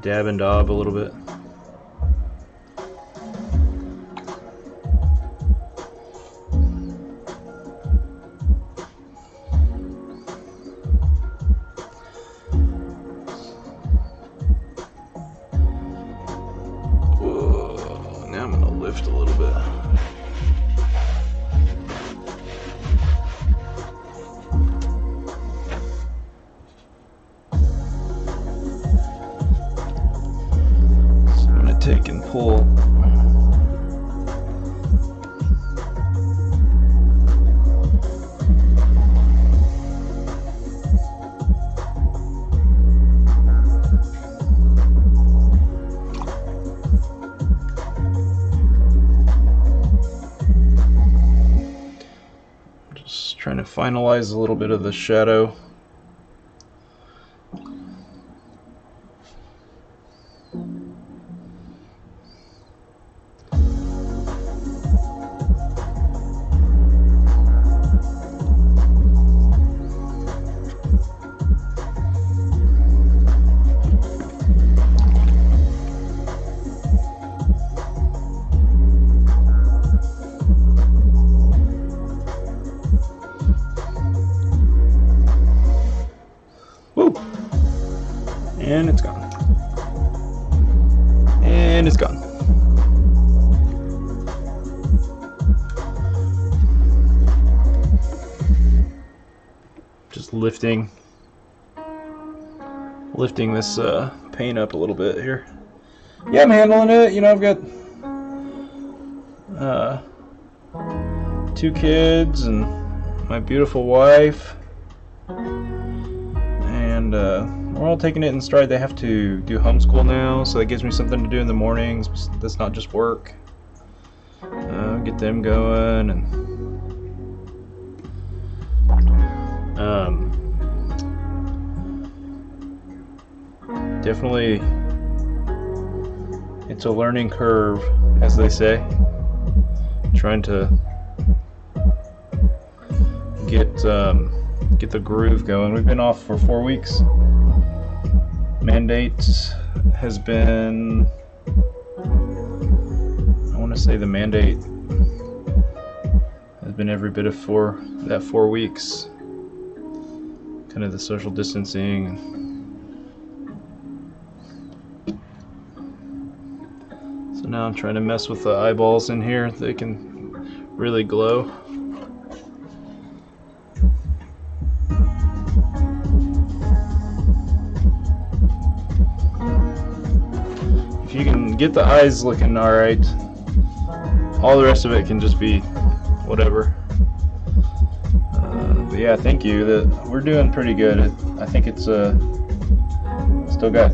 dab and daub a little bit. Whoa, now I'm gonna lift a little bit. Take and pull. Just trying to finalize a little bit of the shadow. And it's gone. And it's gone. Just lifting this paint up a little bit here. Yeah, I'm handling it. You know, I've got 2 kids and my beautiful wife, and we're all taking it in stride. They have to do homeschool now, so that gives me something to do in the mornings. That's not just work. Get them going, and definitely it's a learning curve, as they say. Trying to get the groove going. We've been off for 4 weeks. Mandate has been, I want to say the mandate has been every bit of 4 weeks. Kind of the social distancing. So now I'm trying to mess with the eyeballs in here. They can really glow. If you can get the eyes looking alright, all the rest of it can just be whatever. But yeah, thank you. We're doing pretty good. I think it's still got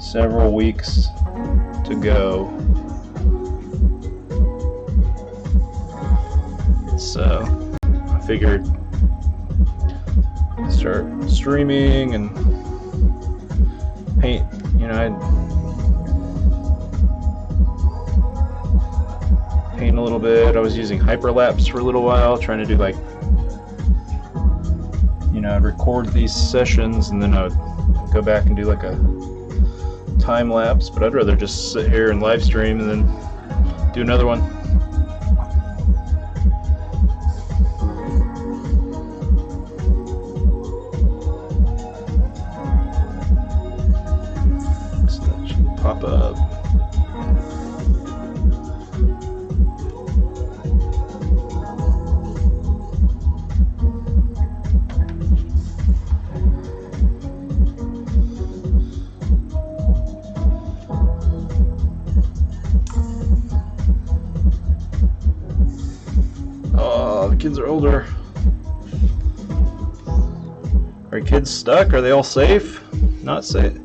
several weeks to go. So I figured start streaming and paint. You know, I'd paint a little bit. I was using hyperlapse for a little while, trying to do like, you know, I'd record these sessions and then I would go back and do like a time lapse, but I'd rather just sit here and live stream and then do another one. So that should pop up. Kids are older. Are kids stuck? Are they all safe? Not safe.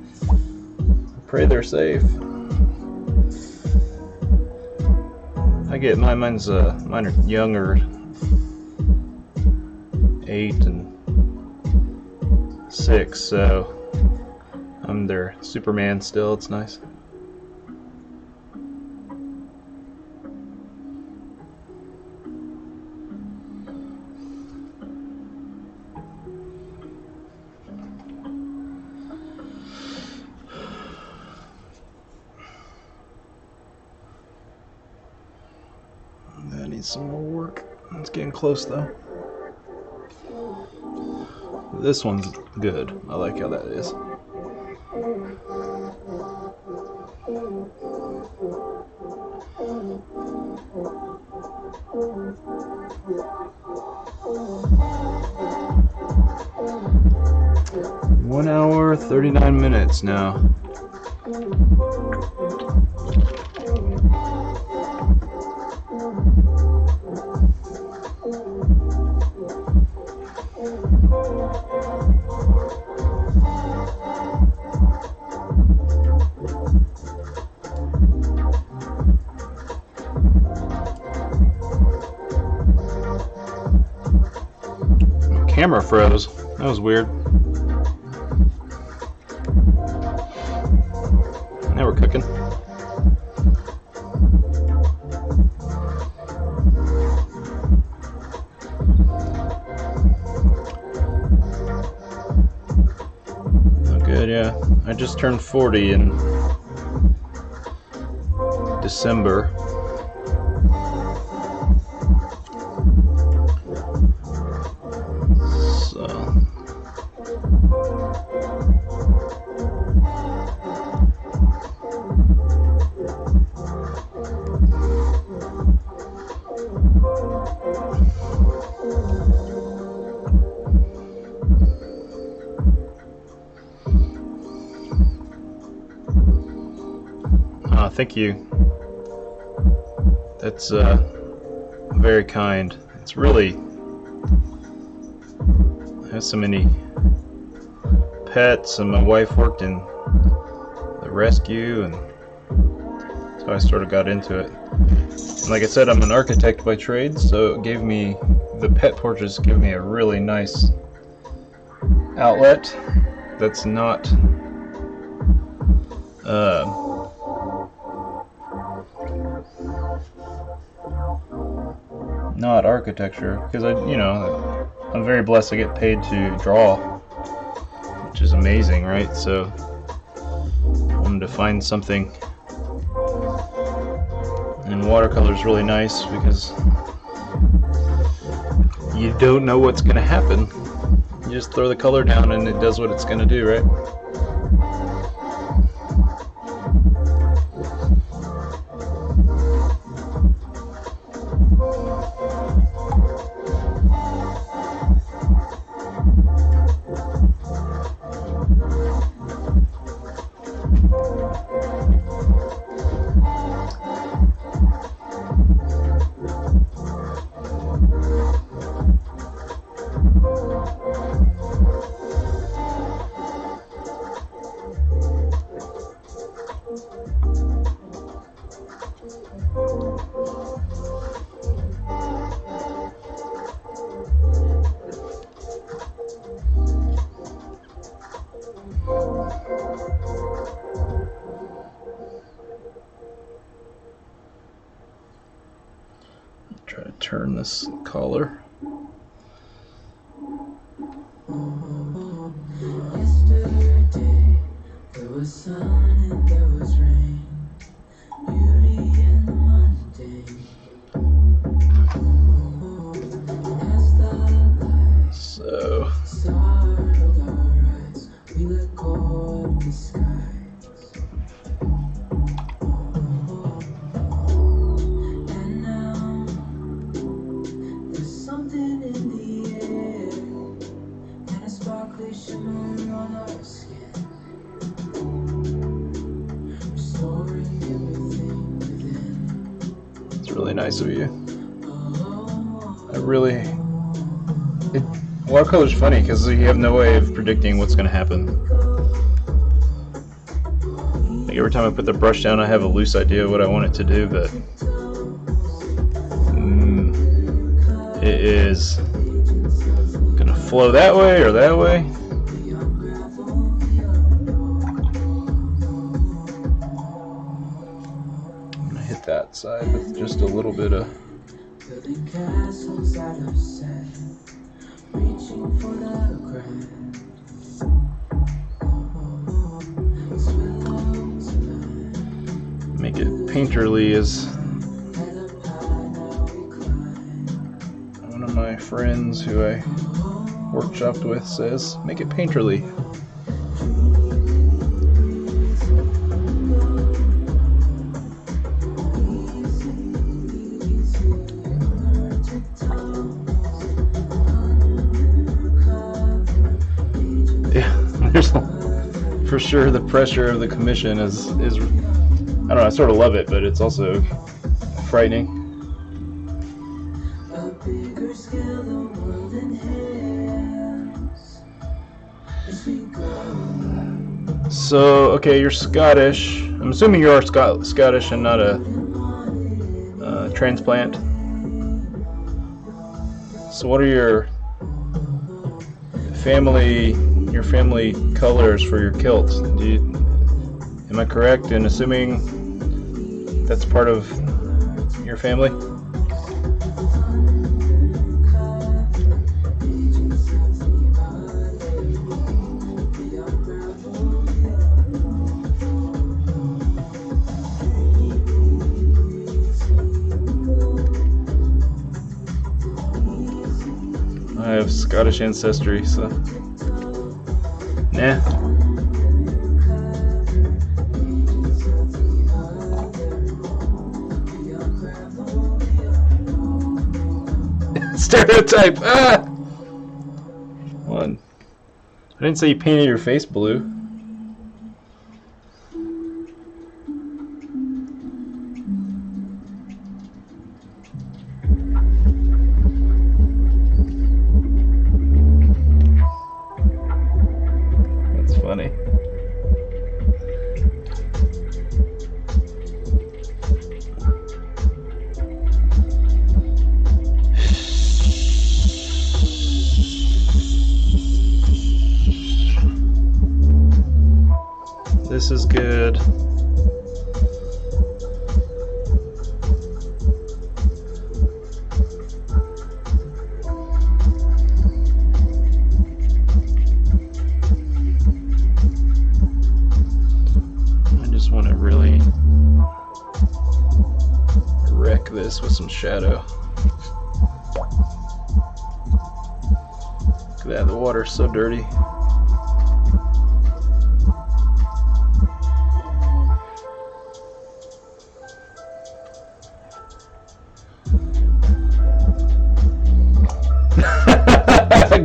Pray they're safe. I get mine are younger, 8 and 6, so I'm their Superman still. It's nice. That needs some more work. It's getting close though. This one's good. I like how that is. One hour, 39 minutes now. Camera froze. That was weird. Now we're cooking. Oh, good, yeah. I just turned 40 in December. Thank you. That's very kind. It's really, I have so many pets, and my wife worked in the rescue, and so I sort of got into it. And like I said, I'm an architect by trade, so it gave me, the pet portraits give me a really nice outlet that's not not architecture, because I'm very blessed to get paid to draw, which is amazing, right? So I wanted to find something, and watercolor is really nice because you don't know what's going to happen. You just throw the color down and it does what it's going to do, right? Try to turn this collar. Yesterday there was sun and there was rain, beauty and mundane. As the light startled our eyes, we let go of the skies. And now there's something in the air, and a sparkly shimmer on our skin, restoring everything within. It's really nice of you. Watercolor's funny because you have no way of predicting what's going to happen. Like every time I put the brush down, I have a loose idea of what I want it to do, but it is going to flow that way or that way. side with just a little bit of. Building castles out of sand, reaching for the grand. Make it painterly, as one of my friends who I workshopped with says. Make it painterly. There's for sure the pressure of the commission is I don't know, I sort of love it, but it's also frightening. A bigger scale, the world enhance as we go. So, okay, you're Scottish. I'm assuming you are Scottish and not a transplant. So what are your family colors for your kilt? Am I correct in assuming that's part of your family? I have Scottish ancestry, so nah. Stereotype. Ah. One. I didn't say you painted your face blue. That's funny. This is good. I just want to really wreck this with some shadow. Look at that, the water's so dirty.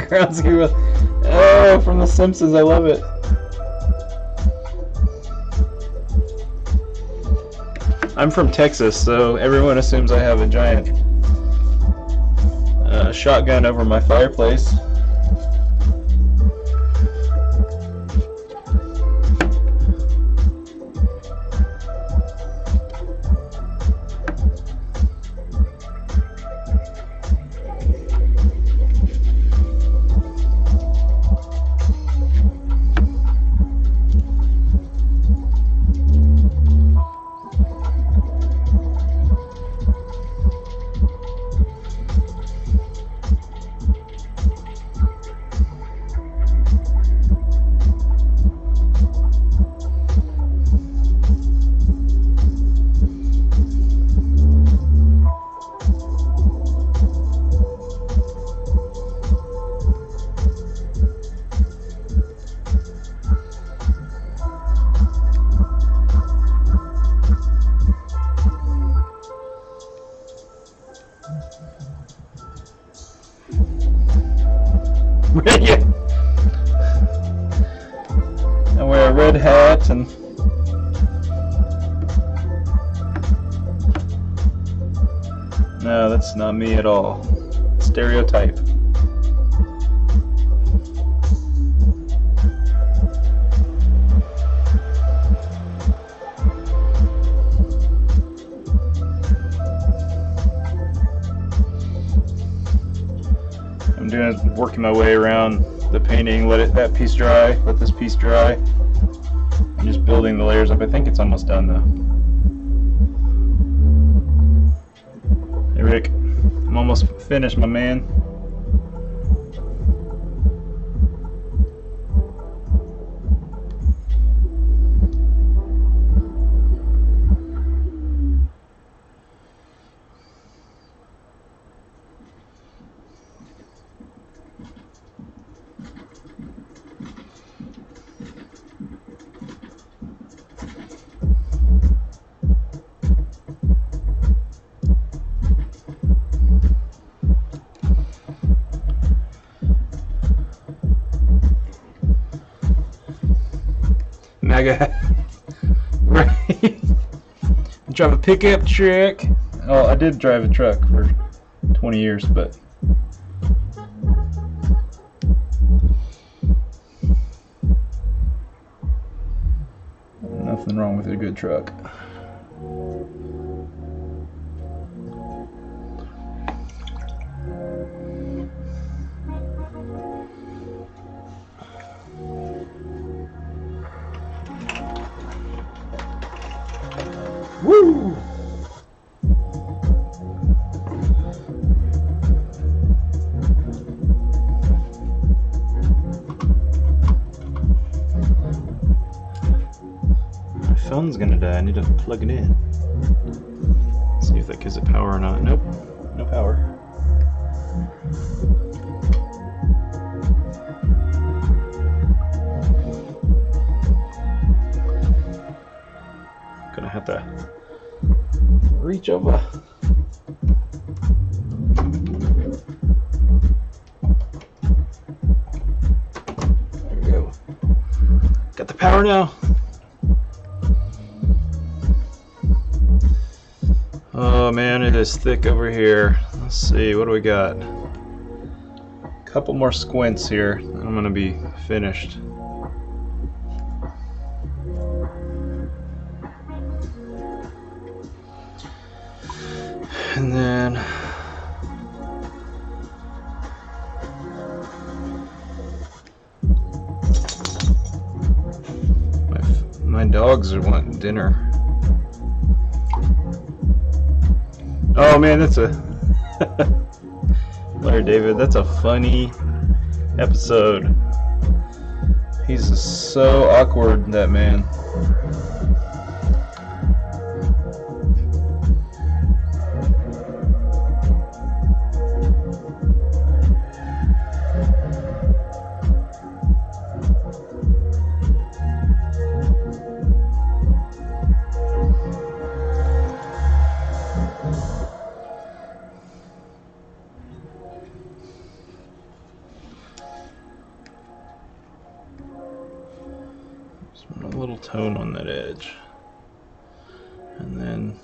Ground zero. Oh, from The Simpsons. I love it. I'm from Texas, so everyone assumes I have a giant shotgun over my fireplace. I wear a red hat and no, that's not me at all. Stereotype. I'm working my way around the painting. Let that piece dry. Let this piece dry. I'm just building the layers up. I think it's almost done though. Rick. I'm almost finished, my man. MAGA. Right. Drive a pickup truck. Oh, I did drive a truck for 20 years, but nothing wrong with a good truck. Woo! My phone's gonna die. I need to plug it in. See if that gives it power or not. Nope, no power. Gonna have to reach over. There we go. Got the power now. Oh man, it is thick over here. Let's see, what do we got? Couple more squints here. I'm gonna be finished. And then my dogs are wanting dinner. Oh man, that's a Larry David, that's a funny episode. He's so awkward, that man. A little tone on that edge, and then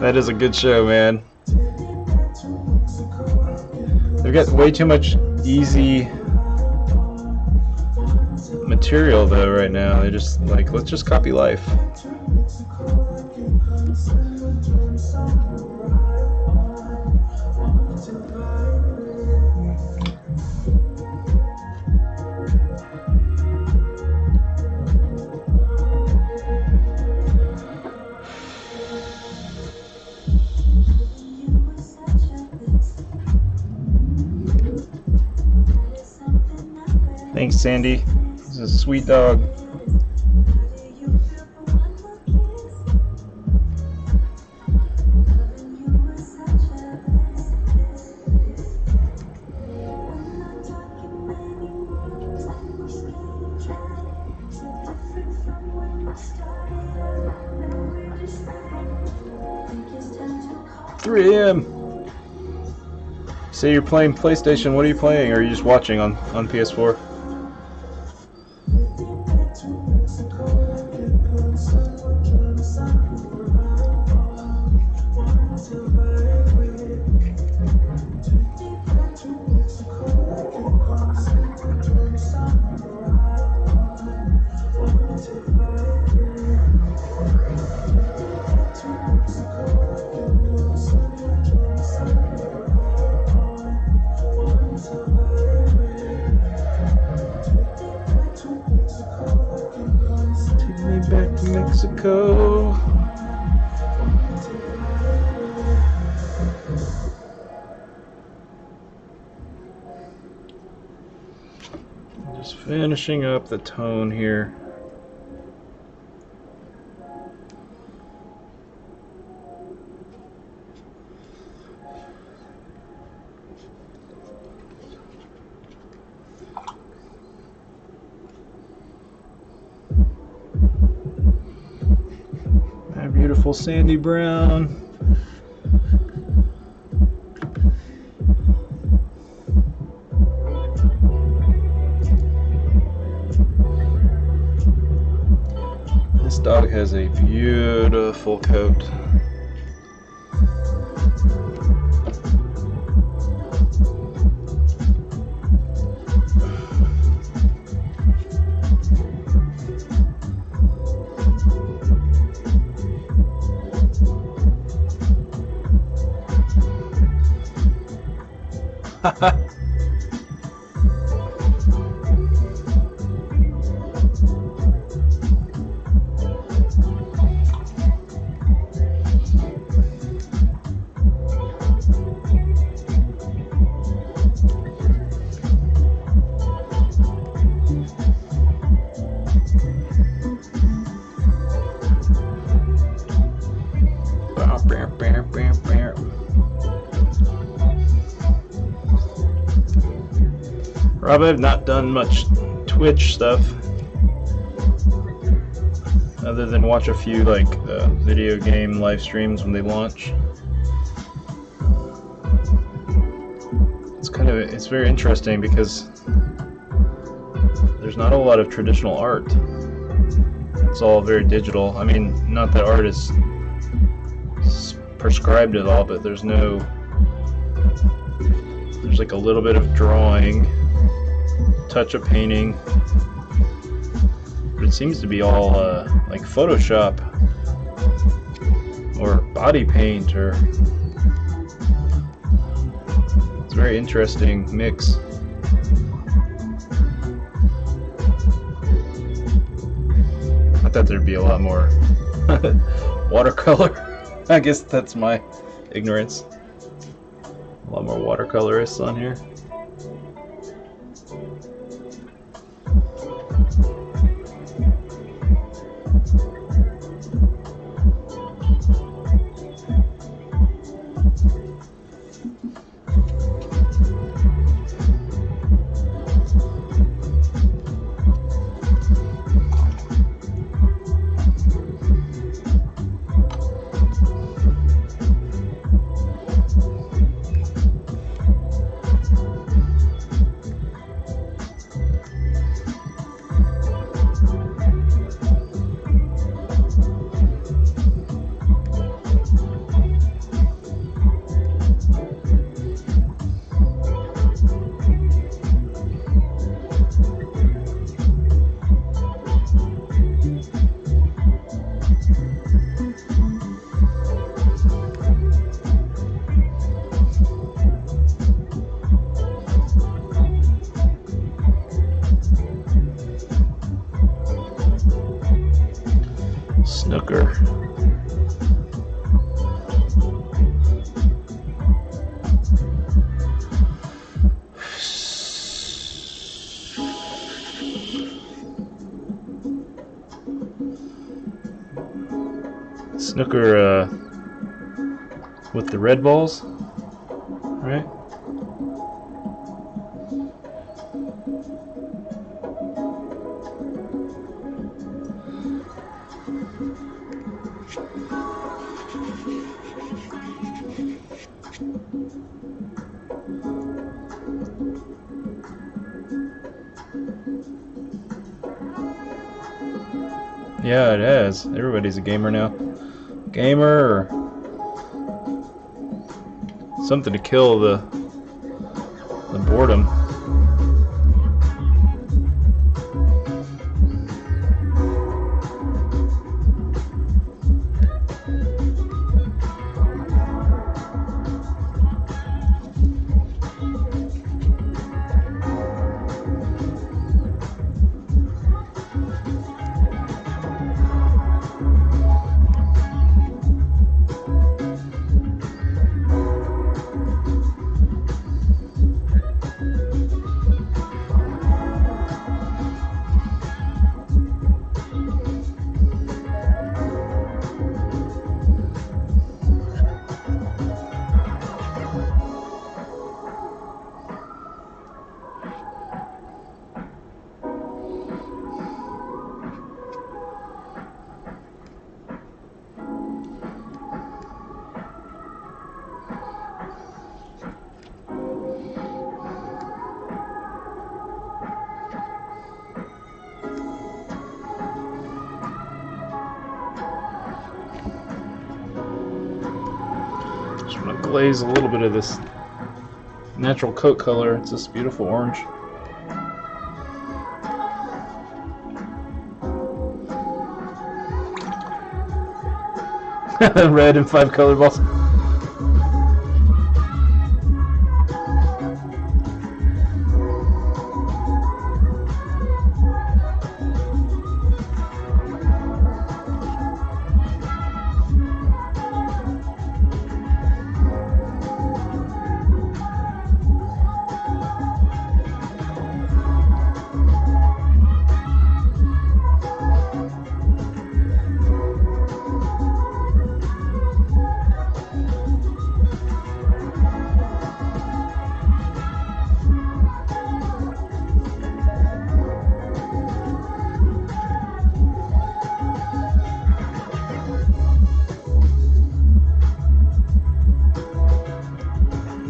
that is a good show, man. They've got way too much easy material though right now. They just like, let's just copy life. Thanks, Sandy. He's a sweet dog. 3 a.m. Say you're playing PlayStation. What are you playing? Or are you just watching on PS4? Take me back to Mexico. Just finishing up the tone here. My beautiful Sandy Brown. This dog has a beautiful coat. Rob, I've not done much Twitch stuff other than watch a few like video game live streams when they launch. It's very interesting because there's not a lot of traditional art. It's all very digital. I mean, not that art is prescribed at all, but there's like a little bit of drawing, touch of painting, but it seems to be all like Photoshop or body paint, or it's a very interesting mix. I thought there'd be a lot more watercolor. I guess that's my ignorance. A lot more watercolorists on here. Snooker. Snooker with the red balls, right? Yeah, it has. Everybody's a gamer now. Gamer or something to kill the boredom. Just want to glaze a little bit of this natural coat color. It's this beautiful orange. Red and 5 color balls.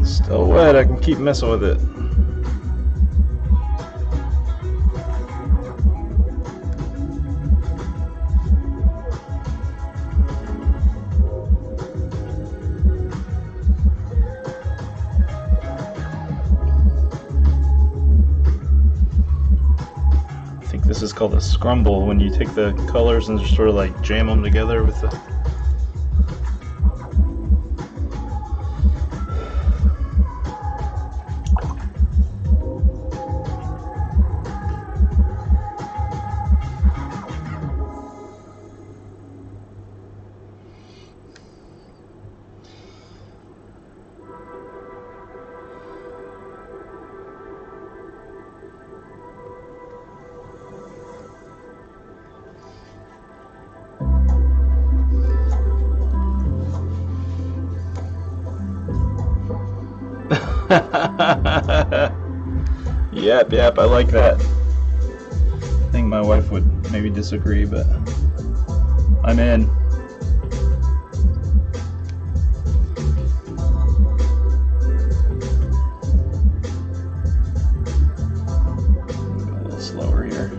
Still wet, I can keep messing with it. I think this is called a scrumble, when you take the colors and just sort of like jam them together with the... Yep, I like that. I think my wife would maybe disagree, but I'm in. Go a little slower here.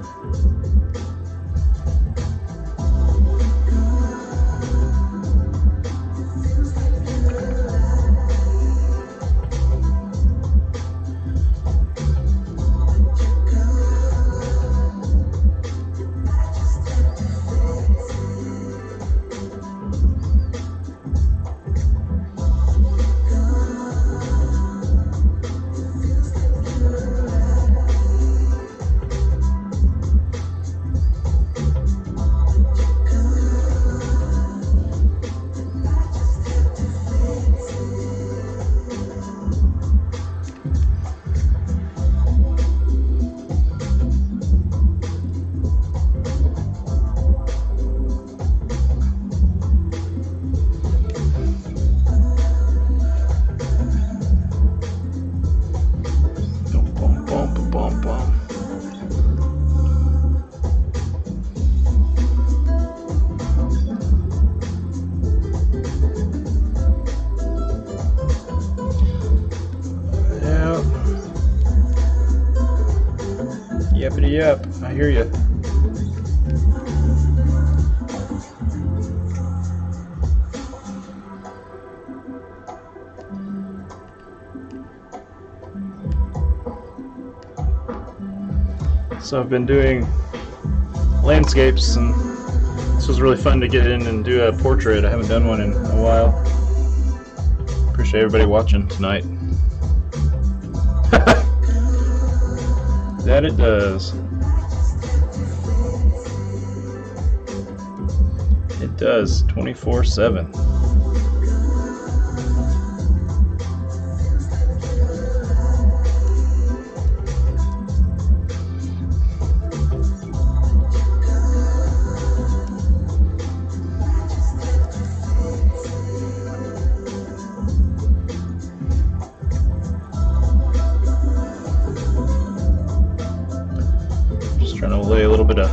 Yippity yep, I hear you. So I've been doing landscapes, and this was really fun to get in and do a portrait. I haven't done one in a while. Appreciate everybody watching tonight. That it does. It does, 24/7. Just trying to lay a little bit of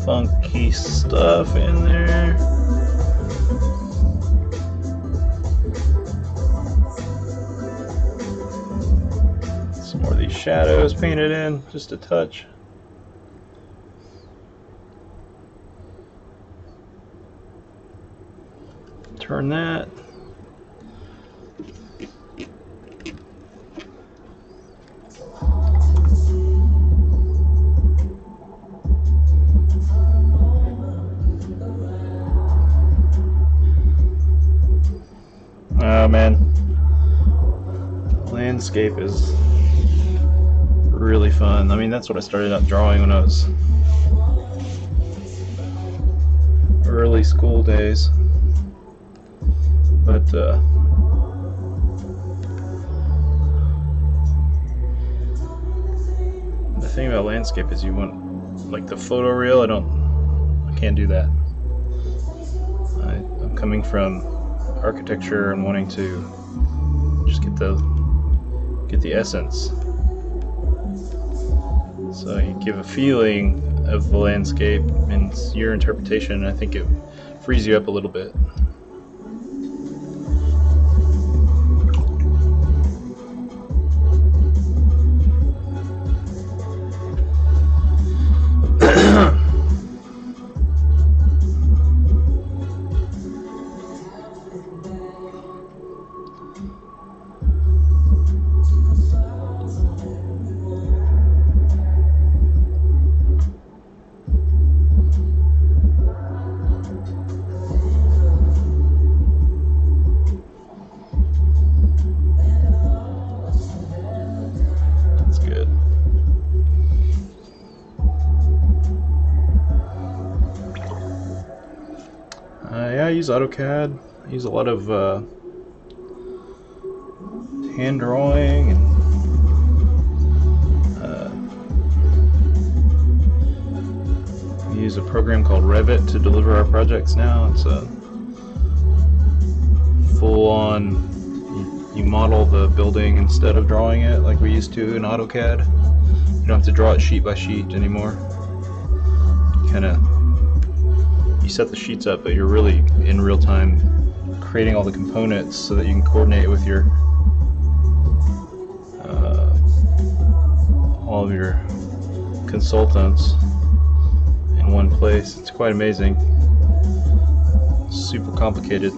funky stuff in there. Some more of these shadows painted in, just a touch. Turn that. Oh man, landscape is really fun. I mean, that's what I started out drawing when I was early school days. But the thing about landscape is you want, like the photo reel, I can't do that. I'm coming from architecture and wanting to just get the essence. So you give a feeling of the landscape and it's your interpretation, and I think it frees you up a little bit. Yeah, I use AutoCAD. I use a lot of hand drawing, and we use a program called Revit to deliver our projects now. It's a full-on, you model the building instead of drawing it like we used to in AutoCAD. You don't have to draw it sheet by sheet anymore. You set the sheets up, but you're really in real time creating all the components so that you can coordinate with your all of your consultants in one place. It's quite amazing. Super complicated.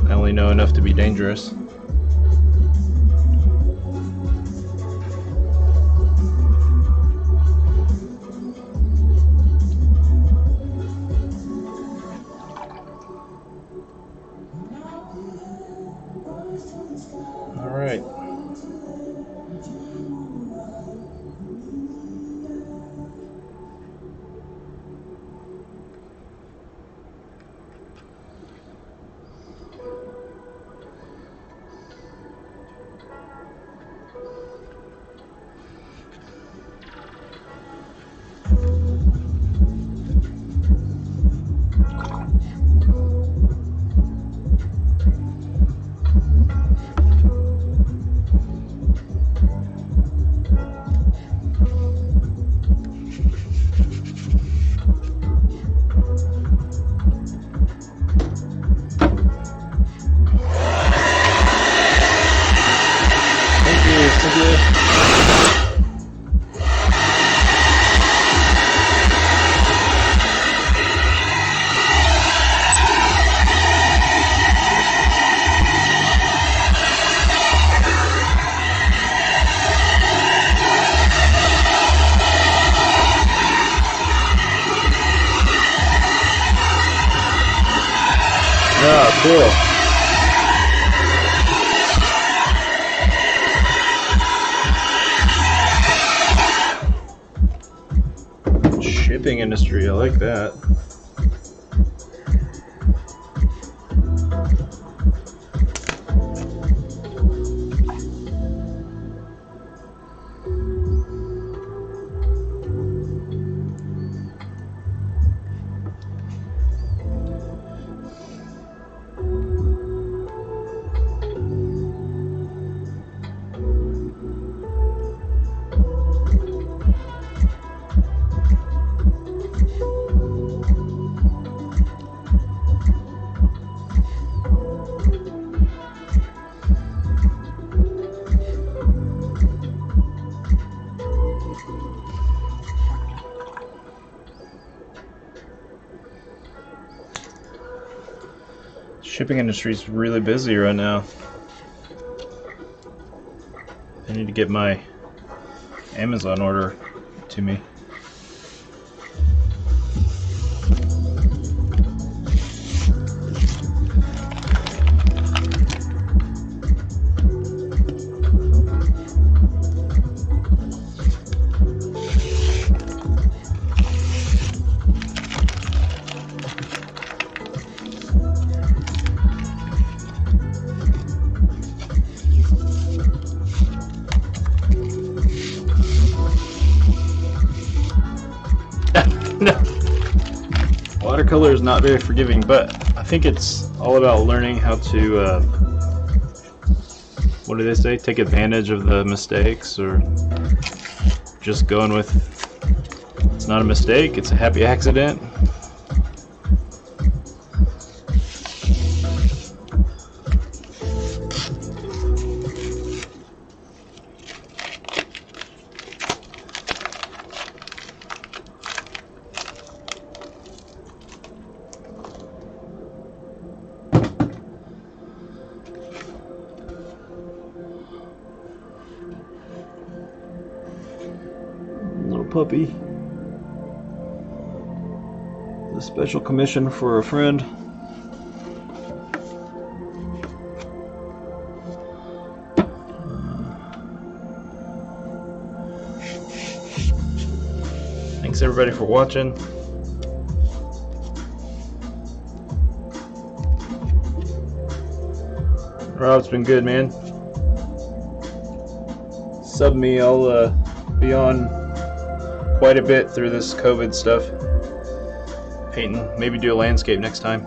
I only know enough to be dangerous. All right. Ah, cool. Shipping industry, I like that. Shipping industry is really busy right now. I need to get my Amazon order to me. No. Watercolor is not very forgiving, but I think it's all about learning how to, what do they say? Take advantage of the mistakes, or just going with, it's not a mistake, it's a happy accident. Little puppy. A special commission for a friend. Thanks everybody for watching. Rob, it's been good, man. Sub me, I'll be on quite a bit through this COVID stuff. Painting, maybe do a landscape next time.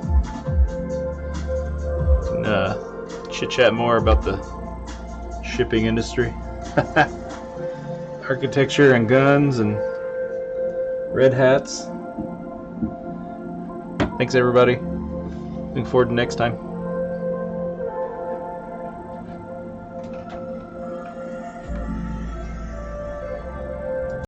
And chit chat more about the shipping industry. Architecture and guns and red hats. Thanks everybody. Looking forward to next time.